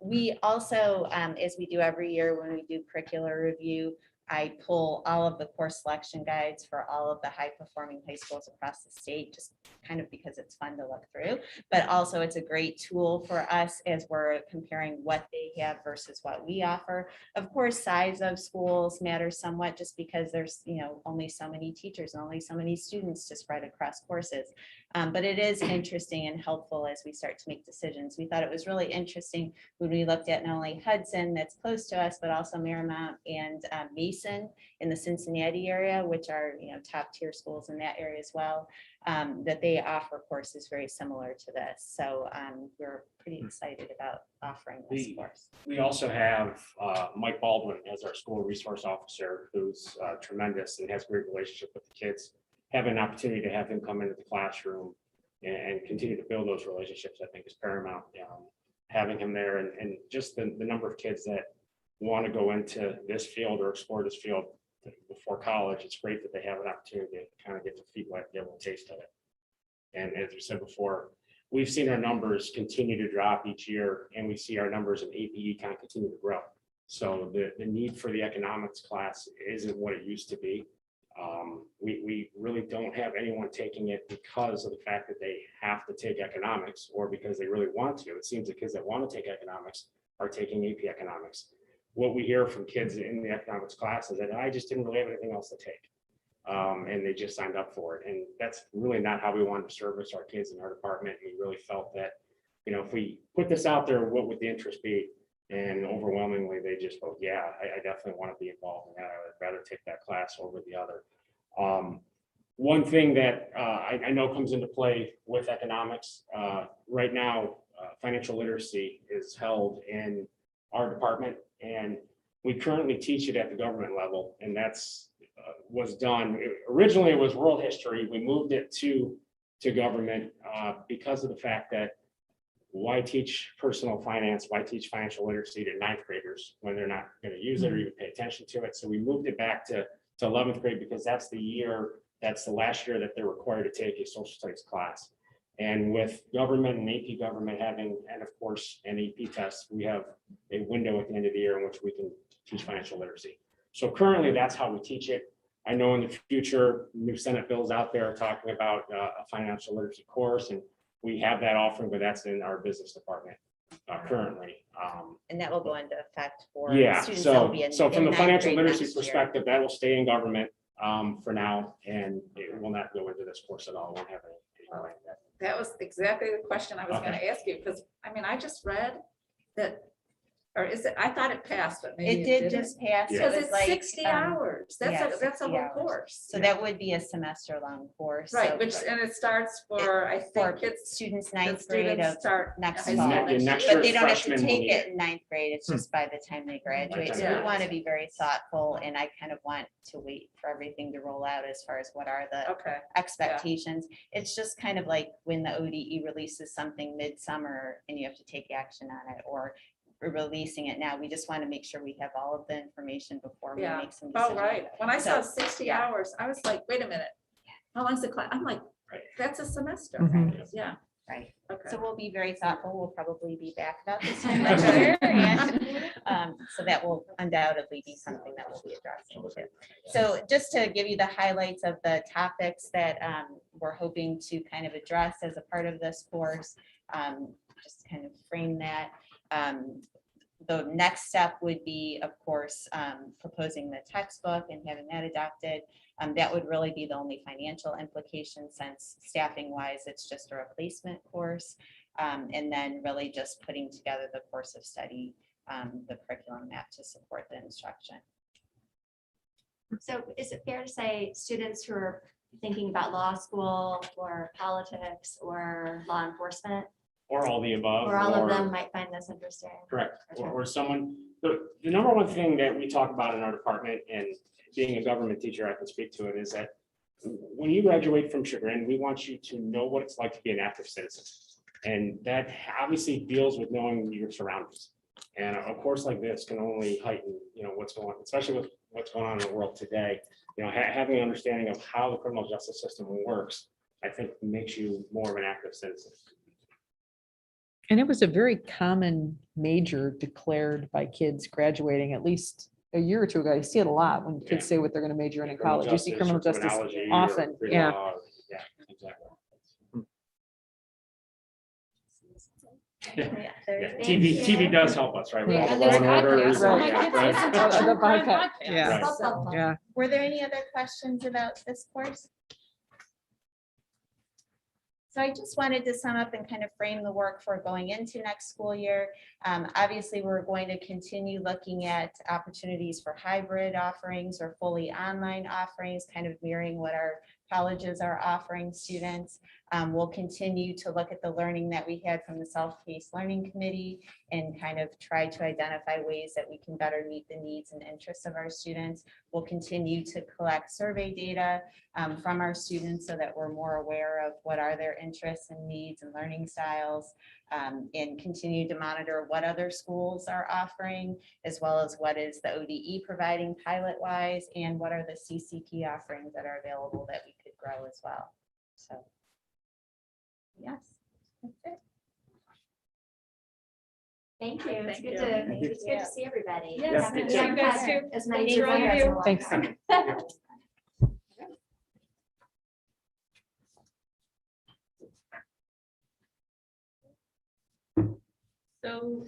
H: We also, as we do every year when we do curricular review, I pull all of the course selection guides for all of the high performing high schools across the state, just kind of because it's fun to look through. But also it's a great tool for us as we're comparing what they have versus what we offer. Of course, size of schools matters somewhat just because there's, only so many teachers, and only so many students to spread across courses. But it is interesting and helpful as we start to make decisions. We thought it was really interesting when we looked at not only Hudson, that's close to us, but also Marymount and Mason in the Cincinnati area, which are top tier schools in that area as well, that they offer courses very similar to this. So we're pretty excited about offering this course.
L: We also have Mike Baldwin as our school resource officer, who's tremendous and has a great relationship with the kids. Having an opportunity to have him come into the classroom and continue to build those relationships, I think is paramount. Having him there and just the number of kids that want to go into this field or explore this field before college, it's great that they have an opportunity to kind of get their feet wet, get a little taste of it. And as we said before, we've seen our numbers continue to drop each year, and we see our numbers in APE kind of continue to grow. So the need for the economics class isn't what it used to be. We really don't have anyone taking it because of the fact that they have to take economics or because they really want to. It seems the kids that want to take economics are taking AP economics. What we hear from kids in the economics class is that I just didn't really have anything else to take. And they just signed up for it. And that's really not how we wanted to service our kids in our department. We really felt that, if we put this out there, what would the interest be? And overwhelmingly, they just go, yeah, I definitely want to be involved in that. I would rather take that class over the other. One thing that I know comes into play with economics right now, financial literacy is held in our department, and we currently teach it at the government level, and that's was done. Originally, it was world history. We moved it to government because of the fact that why teach personal finance? Why teach financial literacy to ninth graders when they're not going to use it or even pay attention to it? So we moved it back to 11th grade because that's the last year that they're required to take a social studies class. And with government and AP government having, and of course, an AP test, we have a window at the end of the year in which we can teach financial literacy. So currently that's how we teach it. I know in the future, new Senate bills out there talking about a financial literacy course, and we have that offering, but that's in our business department currently.
H: And that will go into effect for
L: Yeah,
H: students that will be
L: so from the
H: ninth
L: financial
H: grade
L: literacy
H: next year.
L: perspective, that will stay in government for now, and it will not go into this course at all. It won't have anything like that.
C: That was exactly the question I was
L: Okay.
C: gonna ask you, because, I just read that, or is it, I thought it passed, but maybe
H: It did
C: didn't.
H: just pass.
L: Yeah.
C: Because
H: It was
C: it's
H: like
C: 60 hours. That's
H: yeah,
C: a
H: 60
C: whole
H: hours.
C: course.
H: So that would be a semester long course.
C: Right,
H: so
C: which, and it starts for, I
H: for
C: think it's
H: students
C: the
H: ninth grade
C: students
H: of
C: start
H: next
C: high
H: fall.
C: school
L: And next
C: year.
H: But they
L: year's
H: don't have to
L: freshmen will
H: take
L: need
H: it in ninth grade. It's just by the time they graduate. So we
C: Yeah.
H: want to be very thoughtful, and I kind of want to wait for everything to roll out as far as what are the
C: Okay,
H: expectations. It's just kind of like when the ODE releases something midsummer and you have to take action on it, or we're releasing it now. We just want to make sure we have all of the information before we
C: Yeah.
H: make some
C: oh,
H: decisions.
C: right. When I saw
H: So,
C: 60
H: yeah.
C: hours, I was like, wait a minute. How long's the class? I'm like,
L: Right.
C: that's a semester.
I: Mhm.
C: Yeah,
H: Right.
C: okay.
H: So we'll be very thoughtful. We'll probably be back about this time next year. And so that will undoubtedly be something that we'll be addressing too. So just to give you the highlights of the topics that we're hoping to kind of address as a part of this course, just kind of frame that. The next step would be, of course, proposing the textbook and having that adopted. That would really be the only financial implication, since staffing wise, it's just a replacement course. And then really just putting together the course of study, the curriculum map to support the instruction.
F: So is it fair to say students who are thinking about law school or politics or law enforcement,
L: Or all the above.
F: or all of
L: or-
F: them might find this interesting?
L: Correct.
F: Okay.
L: Or someone, the number one thing that we talk about in our department, and being a government teacher, I can speak to it, is that when you graduate from Chagrin, we want you to know what it's like to be an active citizen. And that obviously deals with knowing your surroundings. And a course like this can only heighten, what's going on, especially with what's going on in the world today. Having an understanding of how the criminal justice system works, I think makes you more of an active citizen.
I: And it was a very common major declared by kids graduating at least a year or two ago. You see it a lot when kids say what they're going to major in
L: Criminal
I: college. You see criminal
L: or
I: justice
L: criminology or
I: often. Yeah.
L: pre-law, Yeah, exactly. Yeah, TV does help us, right? With all the
H: And
L: law
H: there's
L: and orders.
H: podcasts.
L: and-
H: My kids
L: right.
H: listen to
I: The
H: true crime
I: podcast.
H: podcasts.
I: Yeah.
H: So,
I: Yeah.
H: were there any other questions about this course? So I just wanted to sum up and kind of frame the work for going into next school year. Obviously, we're going to continue looking at opportunities for hybrid offerings or fully online offerings, kind of mirroring what our colleges are offering students. We'll continue to look at the learning that we had from the Self-Paced Learning Committee and kind of try to identify ways that we can better meet the needs and interests of our students. We'll continue to collect survey data from our students so that we're more aware of what are their interests and needs and learning styles, and continue to monitor what other schools are offering, as well as what is the ODE providing pilot-wise, and what are the CCP offerings that are available that we could grow as well. So, yes, that's it.
F: Thank you. It's
H: Thank
F: good
H: you.
F: to,
H: Thank
F: it's good to see everybody.
H: Yes,
F: Haven't
H: thank you.
F: had
H: You guys too.
F: As many
H: Thanks
F: people
H: for
F: as
H: having
F: in a
H: you.
F: long
I: Thanks.
F: time.
B: So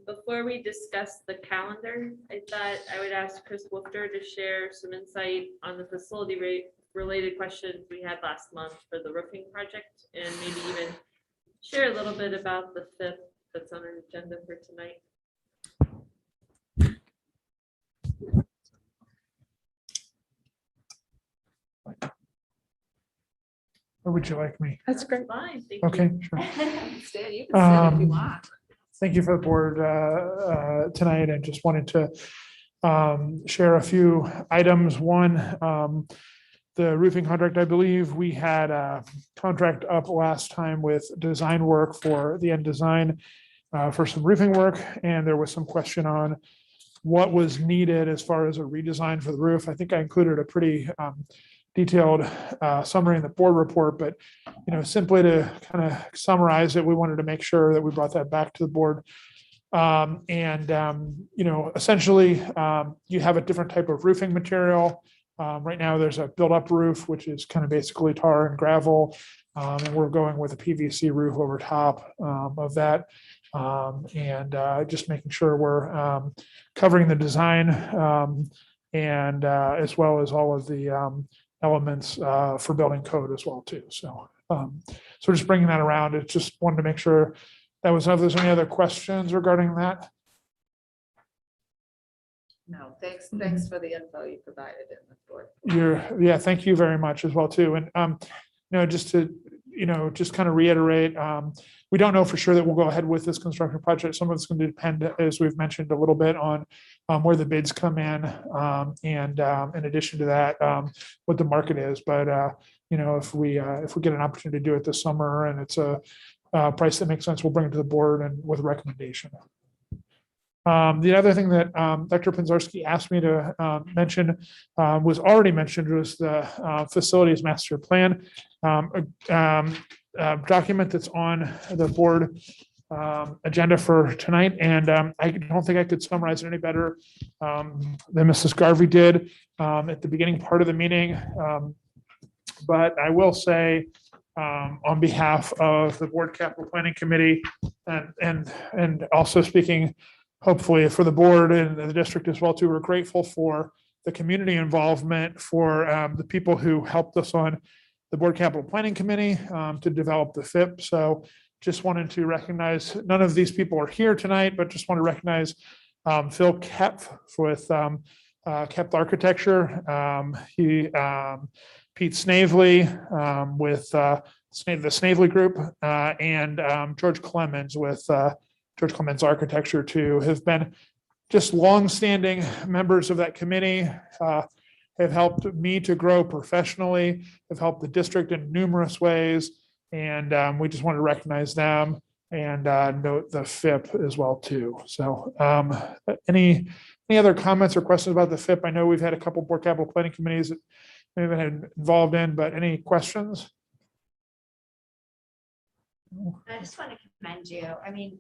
B: before we discuss the calendar, I thought I would ask Chris Wolfter to share some insight on the facility rate related questions we had last month for the roofing project, and maybe even share a little bit about the fifth that's on our agenda for tonight.
M: Or would you like me?
I: That's great.
B: Fine, thank you.
M: Okay, sure.
C: Stan, you can sit if you want.
M: Thank you for the board tonight. I just wanted to share a few items. One, the roofing contract, I believe we had a contract up last time with design work for the end design for some roofing work. And there was some question on what was needed as far as a redesign for the roof. I think I included a pretty detailed summary in the board report, but simply to kind of summarize it, we wanted to make sure that we brought that back to the board. Essentially, you have a different type of roofing material. Right now, there's a built-up roof, which is kind of basically tar and gravel, and we're going with a PVC roof over top of that, just making sure we're covering the design and as well as all of the elements for building code as well too. So just bringing that around. It just wanted to make sure that was, if there's any other questions regarding that.
C: No, thanks for the info you provided in the board.
M: Yeah, thank you very much as well too. And just to just kind of reiterate, we don't know for sure that we'll go ahead with this construction project. Some of it's going to depend, as we've mentioned a little bit, on where the bids come in, and in addition to that, what the market is. But if we get an opportunity to do it this summer and it's a price that makes sense, we'll bring it to the board and with a recommendation. The other thing that Dr. Pinzarski asked me to mention was already mentioned, was the facilities master plan, document that's on the board agenda for tonight. And I don't think I could summarize it any better than Mrs. Garvey did at the beginning part of the meeting. But I will say, on behalf of the Board Capital Planning Committee and also speaking hopefully for the board and the district as well too, we're grateful for the community involvement, for the people who helped us on the Board Capital Planning Committee to develop the FIP. So just wanted to recognize, none of these people are here tonight, but just want to recognize Phil Kepf with Kepf Architecture. Pete Snavely with the Snavely Group, and George Clemens with George Clemens Architecture too, have been just longstanding members of that committee, have helped me to grow professionally, have helped the district in numerous ways, And we just wanted to recognize them and note the FIP as well too. So any other comments or questions about the FIP? I know we've had a couple board capital planning committees that we've been involved in, but any questions?
F: I just want to commend you. I mean,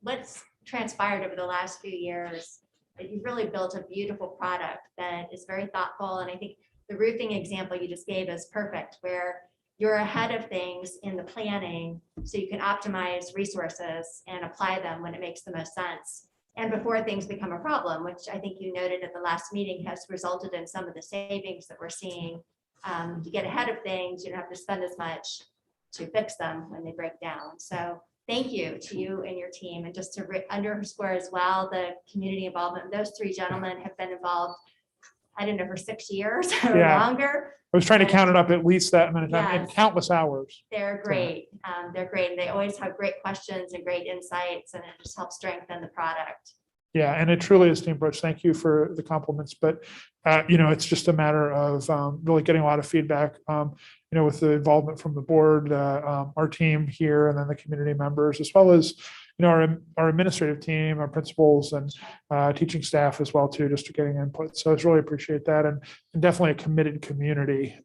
F: what's transpired over the last few years, you've really built a beautiful product that is very thoughtful. And I think the roofing example you just gave is perfect, where you're ahead of things in the planning so you can optimize resources and apply them when it makes the most sense. And before things become a problem, which I think you noted at the last meeting has resulted in some of the savings that we're seeing. To get ahead of things, you don't have to spend as much to fix them when they break down. So thank you to you and your team. And just to underscore as well, the community involvement, those three gentlemen have been involved, I don't know, for 6 years or
M: Yeah.
F: longer.
M: I was trying to count it up at least that many times in
F: Yes.
M: countless hours.
F: They're great. They're great. They always have great questions and great insights, and it just helps strengthen the product.
M: Yeah, and it truly is team approach. Thank you for the compliments, but it's just a matter of really getting a lot of feedback, with the involvement from the board, our team here, and then the community members, as well as, our administrative team, our principals and teaching staff as well too, just to getting input. So I really appreciate that, and definitely a committed community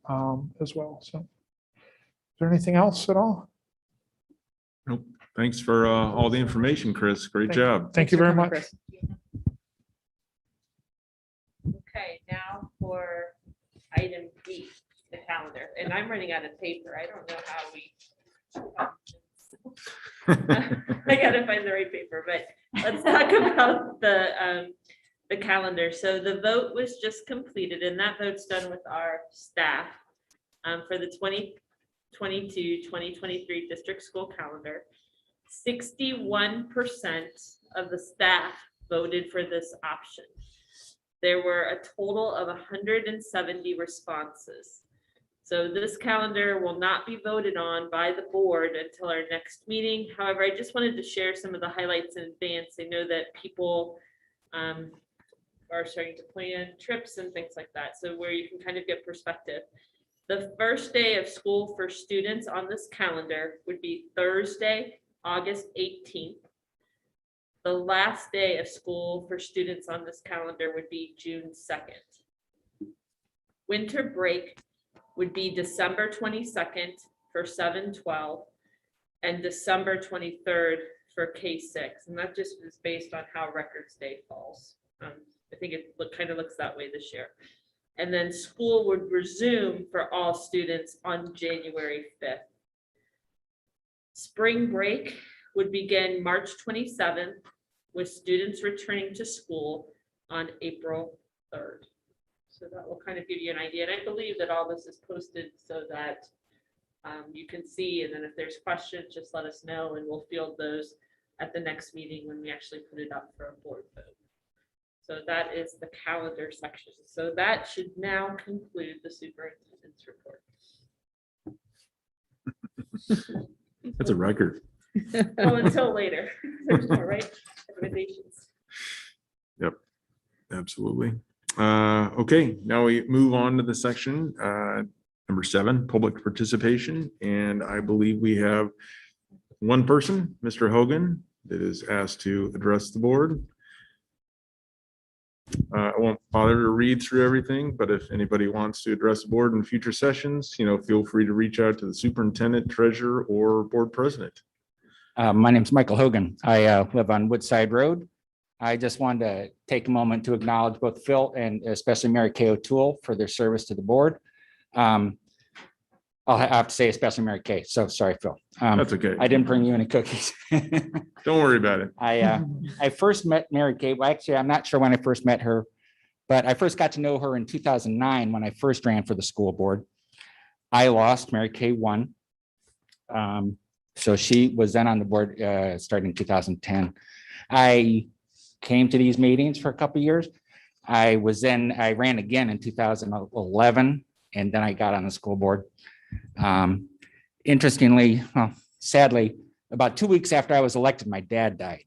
M: as well. So is there anything else at all?
A: Nope. Thanks for all the information, Chris. Great job.
M: Thank you very much.
B: Okay, now for item B, the calendar, and I'm running out of paper. I don't know how we. I gotta find the right paper, but let's talk about the calendar. So the vote was just completed, and that vote's done with our staff for the 2022-2023 district school calendar. 61% of the staff voted for this option. There were a total of 170 responses. So this calendar will not be voted on by the board until our next meeting. However, I just wanted to share some of the highlights in advance. I know that people are starting to plan trips and things like that, so where you can kind of get perspective. The first day of school for students on this calendar would be Thursday, August 18th. The last day of school for students on this calendar would be June 2nd. Winter break would be December 22nd for 7-12 and December 23rd for K-6. And that just is based on how Records Day falls. I think it kind of looks that way this year. And then school would resume for all students on January 5th. Spring break would begin March 27th with students returning to school on April 3rd. So that will kind of give you an idea. And I believe that all this is posted so that you can see. And then if there's questions, just let us know and we'll field those at the next meeting when we actually put it up for a board vote. So that is the calendar section. So that should now conclude the superintendent's report.
A: That's a record.
B: Well, until later. There's more, right? Recommendations.
A: Yep, absolutely. Okay, now we move on to the section number 7, public participation. And I believe we have one person, Mr. Hogan, that is asked to address the board. I won't bother to read through everything, but if anybody wants to address the board in future sessions, feel free to reach out to the superintendent, treasurer, or board president.
N: My name's Michael Hogan. I live on Woodside Road. I just wanted to take a moment to acknowledge both Phil and especially Mary Kay O'Toole for their service to the board. I'll have to say especially Mary Kay. So sorry, Phil.
A: That's okay.
N: I didn't bring you any cookies.
A: Don't worry about it.
N: I first met Mary Kay. Well, actually, I'm not sure when I first met her, but I first got to know her in 2009 when I first ran for the school board. I lost, Mary Kay won. So she was then on the board starting in 2010. I came to these meetings for a couple of years. I ran again in 2011, and then I got on the school board. Interestingly, well, sadly, about 2 weeks after I was elected, my dad died.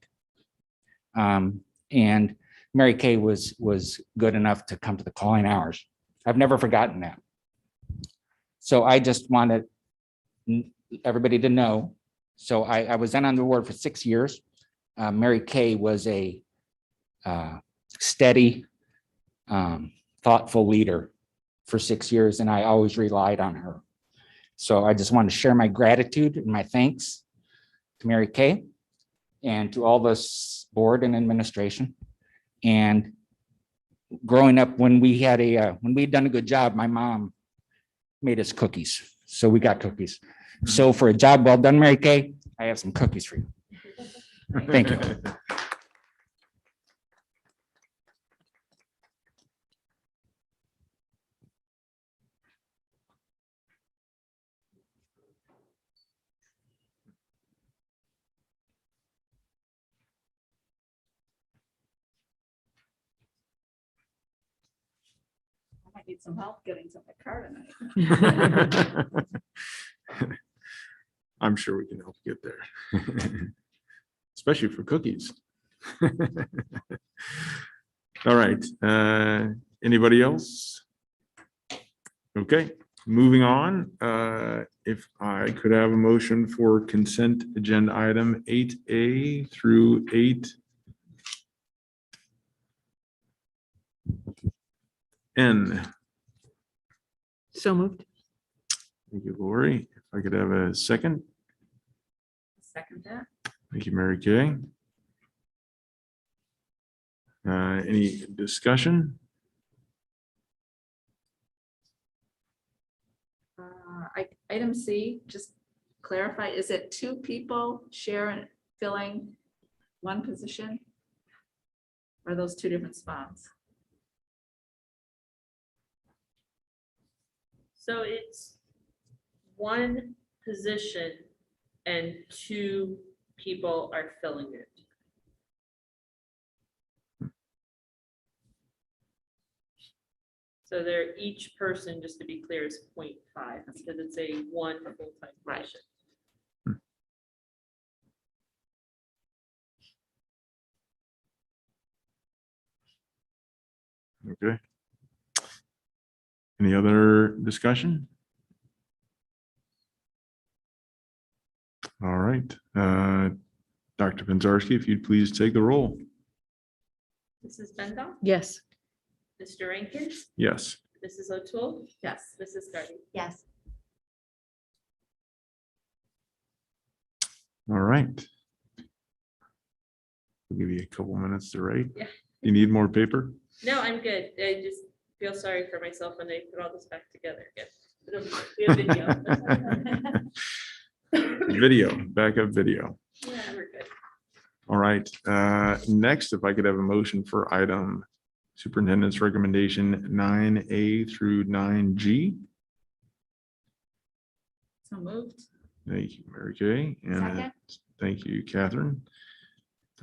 N: And Mary Kay was good enough to come to the calling hours. I've never forgotten that. So I just wanted everybody to know. So I was then on the board for 6 years. Mary Kay was a steady, thoughtful leader for 6 years, and I always relied on her. So I just want to share my gratitude and my thanks to Mary Kay and to all this board and administration. And growing up, when we'd done a good job, my mom made us cookies. So we got cookies. So for a job well done, Mary Kay, I have some cookies for you. Thank you.
C: I might need some help getting to my car tonight.
A: I'm sure we can help you get there. Especially for cookies. All right, anybody else? Okay, moving on. If I could have a motion for consent agenda item 8A through 8N.
I: So moved.
A: Thank you, Lori. If I could have a second.
C: Second that.
A: Thank you, Mary Kay. Any discussion?
C: Item C, just clarify, is it 2 people sharing, filling one position? Or are those 2 different spots?
B: So it's one position and 2 people are filling it. So they're each person, just to be clear, is 0.5 because it's a one full-time position.
A: Okay. Any other discussion? All right. Dr. Penzarski, if you'd please take the roll.
B: Mrs. Bendel,
I: Yes.
B: Mr. Rankin,
A: Yes.
B: Mrs. O'Toole,
C: Yes.
B: Mrs. Garvey.
F: Yes.
A: All right. We'll give you a couple minutes to write.
B: Yeah.
A: You need more paper?
B: No, I'm good. I just feel sorry for myself when I put all this back together again. We have video.
A: Video, backup video.
B: Yeah, we're good.
A: All right. Next, if I could have a motion for item Superintendent's recommendation 9A through 9G.
C: So moved.
A: Thank you, Mary Kay. And
F: Second.
A: thank you, Catherine.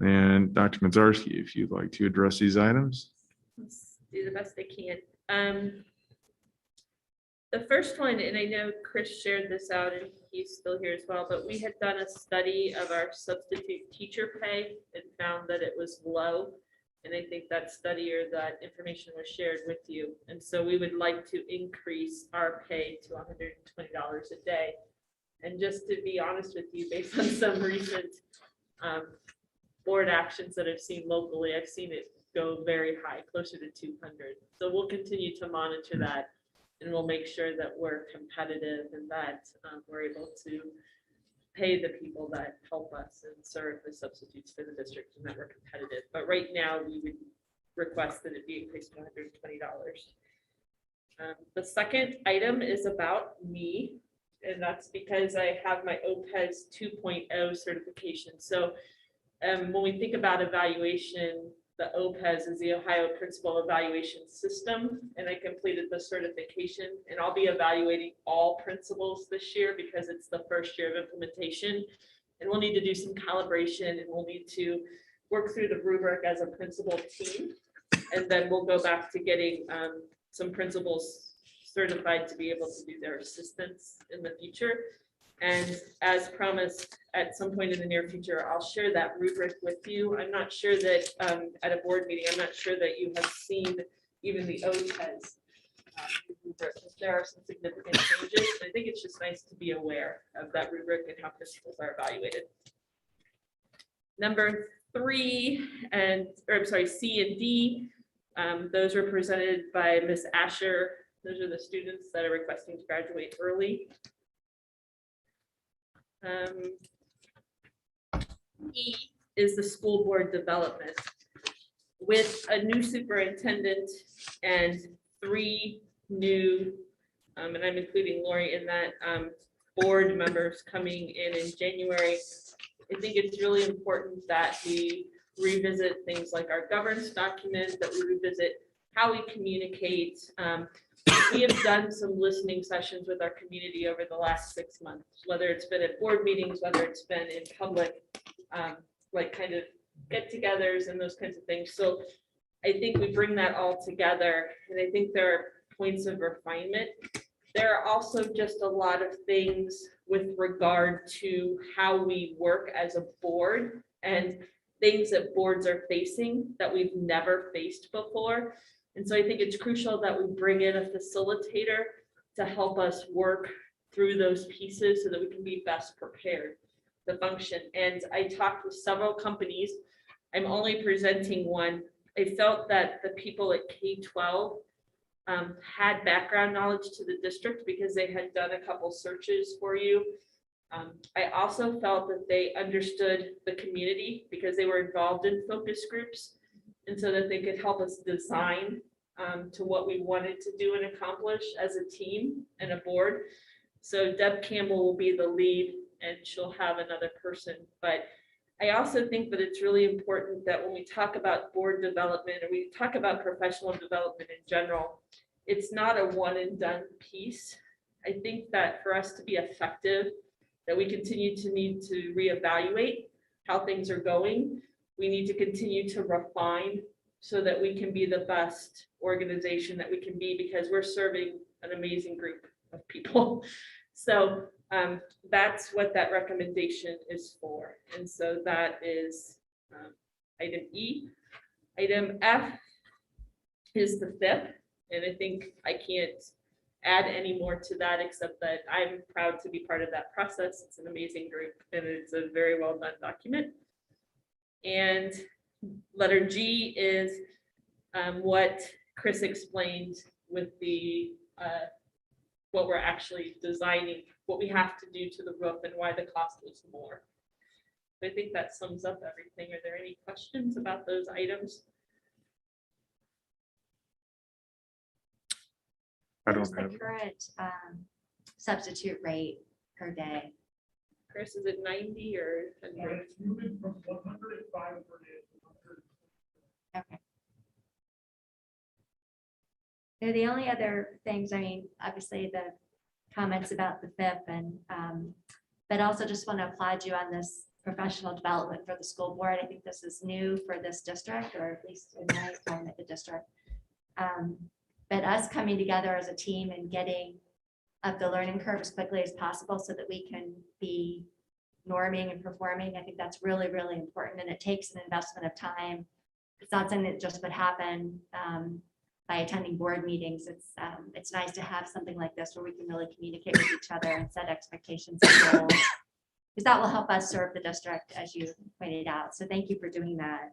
A: And Dr. Mazarski, if you'd like to address these items.
B: Let's do the best I can. The first one, and I know Chris shared this out and he's still here as well, but we had done a study of our substitute teacher pay and found that it was low. And I think that study or that information was shared with you. And so we would like to increase our pay to $120 a day. And just to be honest with you, based on some recent board actions that I've seen locally, I've seen it go very high, closer to 200. So we'll continue to monitor that and we'll make sure that we're competitive and that we're able to pay the people that help us and serve the substitutes for the district and that we're competitive. But right now we would request that it be increased to $120. The second item is about me, and that's because I have my OPES 2.0 certification. So when we think about evaluation, the OPES is the Ohio Principal Evaluation System, and I completed the certification, and I'll be evaluating all principals this year because it's the first year of implementation, and we'll need to do some calibration, and we'll need to work through the rubric as a principal team, and then we'll go back to getting some principals certified to be able to do their assistants in the future. And as promised, at some point in the near future, I'll share that rubric with you. I'm not sure that at a board meeting, I'm not sure that you have seen even the OPES rubric, 'cause there are some significant changes. I think it's just nice to be aware of that rubric and how principals are evaluated. Number 3 C and D, those were presented by Ms. Asher. Those are the students that are requesting to graduate early. E is the school board development. With a new superintendent and 3 new, and I'm including Lori in that, board members coming in January, I think it's really important that we revisit things like our governance document, that we revisit how we communicate. We have done some listening sessions with our community over the last 6 months, whether it's been at board meetings, whether it's been in public, like kind of get-togethers and those kinds of things. So I think we bring that all together, and I think there are points of refinement. There are also just a lot of things with regard to how we work as a board and things that boards are facing that we've never faced before. And so I think it's crucial that we bring in a facilitator to help us work through those pieces so that we can be best prepared to function. And I talked with several companies. I'm only presenting one. I felt that the people at K-12 had background knowledge to the district because they had done a couple searches for you. I also felt that they understood the community because they were involved in focus groups, and so that they could help us design to what we wanted to do and accomplish as a team and a board. So Deb Campbell will be the lead, and she'll have another person. But I also think that it's really important that when we talk about board development or we talk about professional development in general, it's not a one and done piece. I think that for us to be effective, that we continue to need to reevaluate how things are going. We need to continue to refine so that we can be the best organization that we can be, because we're serving an amazing group of people. So that's what that recommendation is for. And so that is item E. Item F is the FIP. And I think I can't add any more to that, except that I'm proud to be part of that process. It's an amazing group and it's a very well done document. And letter G is what Chris explained with the what we're actually designing, what we have to do to the roof and why the cost was more. I think that sums up everything. Are there any questions about those items?
A: I
F: What is
A: don't have
F: the current substitute rate per day?
B: Chris, is it 90 or 100?
M: It's moving from 105 per day to 100.
F: Okay. They're the only other things, I mean, obviously the comments about the FIP and, but also just want to applaud you on this professional development for the school board. I think this is new for this district, or at least in my time at the district. But us coming together as a team and getting up the learning curve as quickly as possible so that we can be norming and performing, I think that's really, really important. And it takes an investment of time. It's not something that just would happen by attending board meetings. It's nice to have something like this where we can really communicate with each other and set expectations and goals, because that will help us serve the district, as you pointed out. So thank you for doing that.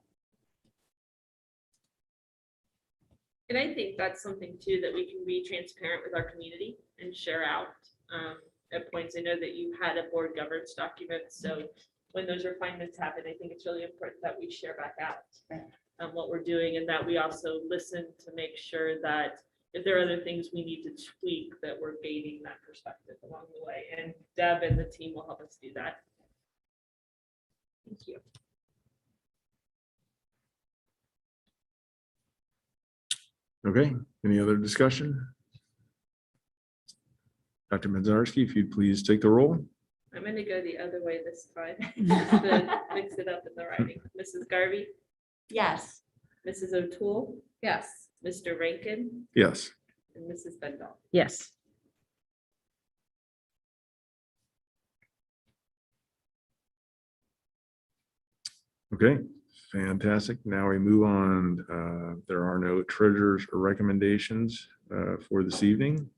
B: And I think that's something too, that we can be transparent with our community and share out at points. I know that you had a board governance document. So when those refinements happen, I think it's really important that we share back out what we're doing, and that we also listen to make sure that if there are other things we need to tweak, that we're gaining that perspective along the way. And Deb and the team will help us do that. Thank you.
A: Okay, any other discussion? Dr. Medzarski, if you'd please take the roll.
B: I'm going to go the other way this time to mix it up in the writing. Mrs. Garvey,
F: Yes.
B: Mrs. O'Toole,
C: Yes.
B: Mr. Rankin,
A: Yes.
B: and Mrs. Bendall.
I: Yes.
A: Okay, Fantastic. Now we move on. There are no treasurer's recommendations for this evening.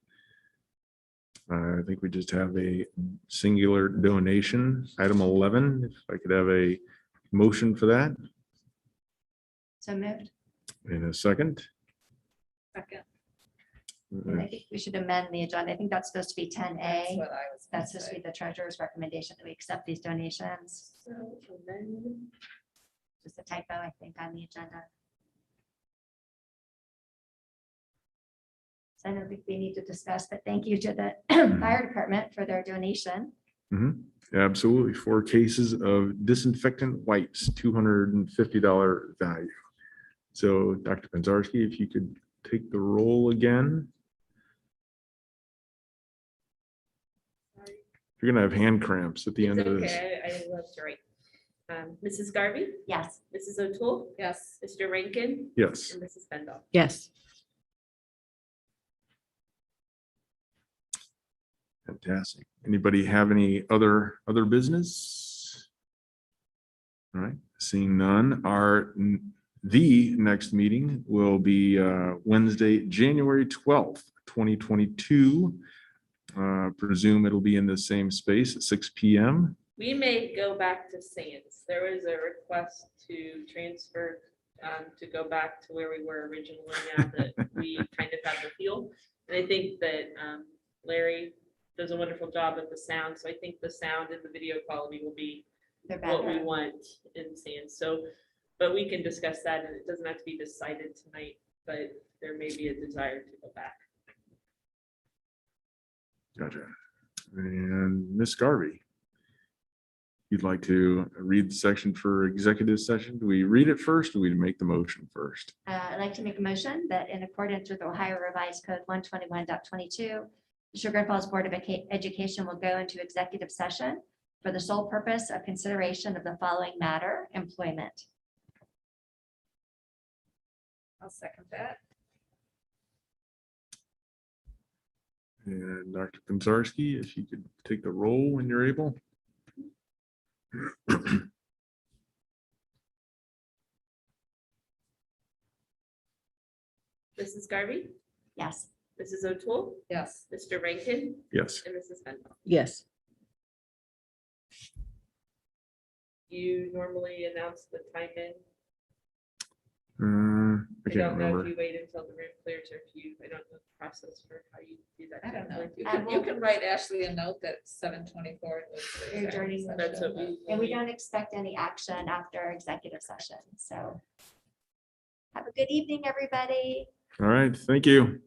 A: I think we just have a singular donation, item 11. If I could have a motion for that
F: So moved.
A: in a second.
C: Second.
F: And I think we should amend the agenda. I think that's supposed to be 10A.
C: That's what I was. gonna
F: That's supposed to
C: say.
F: be the treasurer's recommendation that we accept these donations. Just a typo, I think, on the agenda. So I don't think we need to discuss, but thank you to the fire department for their donation.
A: Absolutely. 4 cases of disinfectant wipes, $250 value. So Dr. Penzarski, if you could take the roll again. You're gonna have hand cramps at the end
B: It's
A: of this.
B: okay, I love to write. Mrs. Garvey,
F: Yes.
B: Mrs. O'Toole,
C: Yes.
B: Mr. Rankin,
A: Yes.
B: and Mrs. Bendall.
I: Yes.
A: Fantastic. Anybody have any other business? All right, seeing none, the next meeting will be Wednesday, January 12th, 2022. Presume it'll be in the same space at 6 p.m.
B: We may go back to Sands. There was a request to transfer, to go back to where we were originally, now that we kind of have the feel. And I think that Larry does a wonderful job with the sound, so I think the sound and the video quality will be
F: They're
B: what we
F: better.
B: want in Sands. So, but we can discuss that, and it doesn't have to be decided tonight, but there may be a desire to go back.
A: Gotcha. And Ms. Garvey, you'd like to read the section for executive session? Do we read it first? Or do we make the motion first?
F: I'd like to make a motion that in accordance with Ohio Revised Code 121.22, the Sugar Falls Board of Education will go into executive session for the sole purpose of consideration of the following matter: employment.
C: I'll second that.
A: And Dr. Penzarski, if you could take the roll when you're able.
B: Mrs. Garvey,
F: Yes.
B: Mrs. O'Toole,
C: Yes.
B: Mr. Rankin,
A: Yes.
B: and Mrs. Bendall.
I: Yes.
B: You normally announce the time in.
A: I
B: I
A: can't
B: don't know if
A: remember.
B: you wait until the room clears or if you, I don't know the process for how you do that.
C: I don't know.
B: generally.
C: You can write Ashley a note that 7:24.
F: You're adjourning the
B: That's what we.
F: And we don't expect any action after executive session. So have a good evening, everybody.
A: All right, thank you.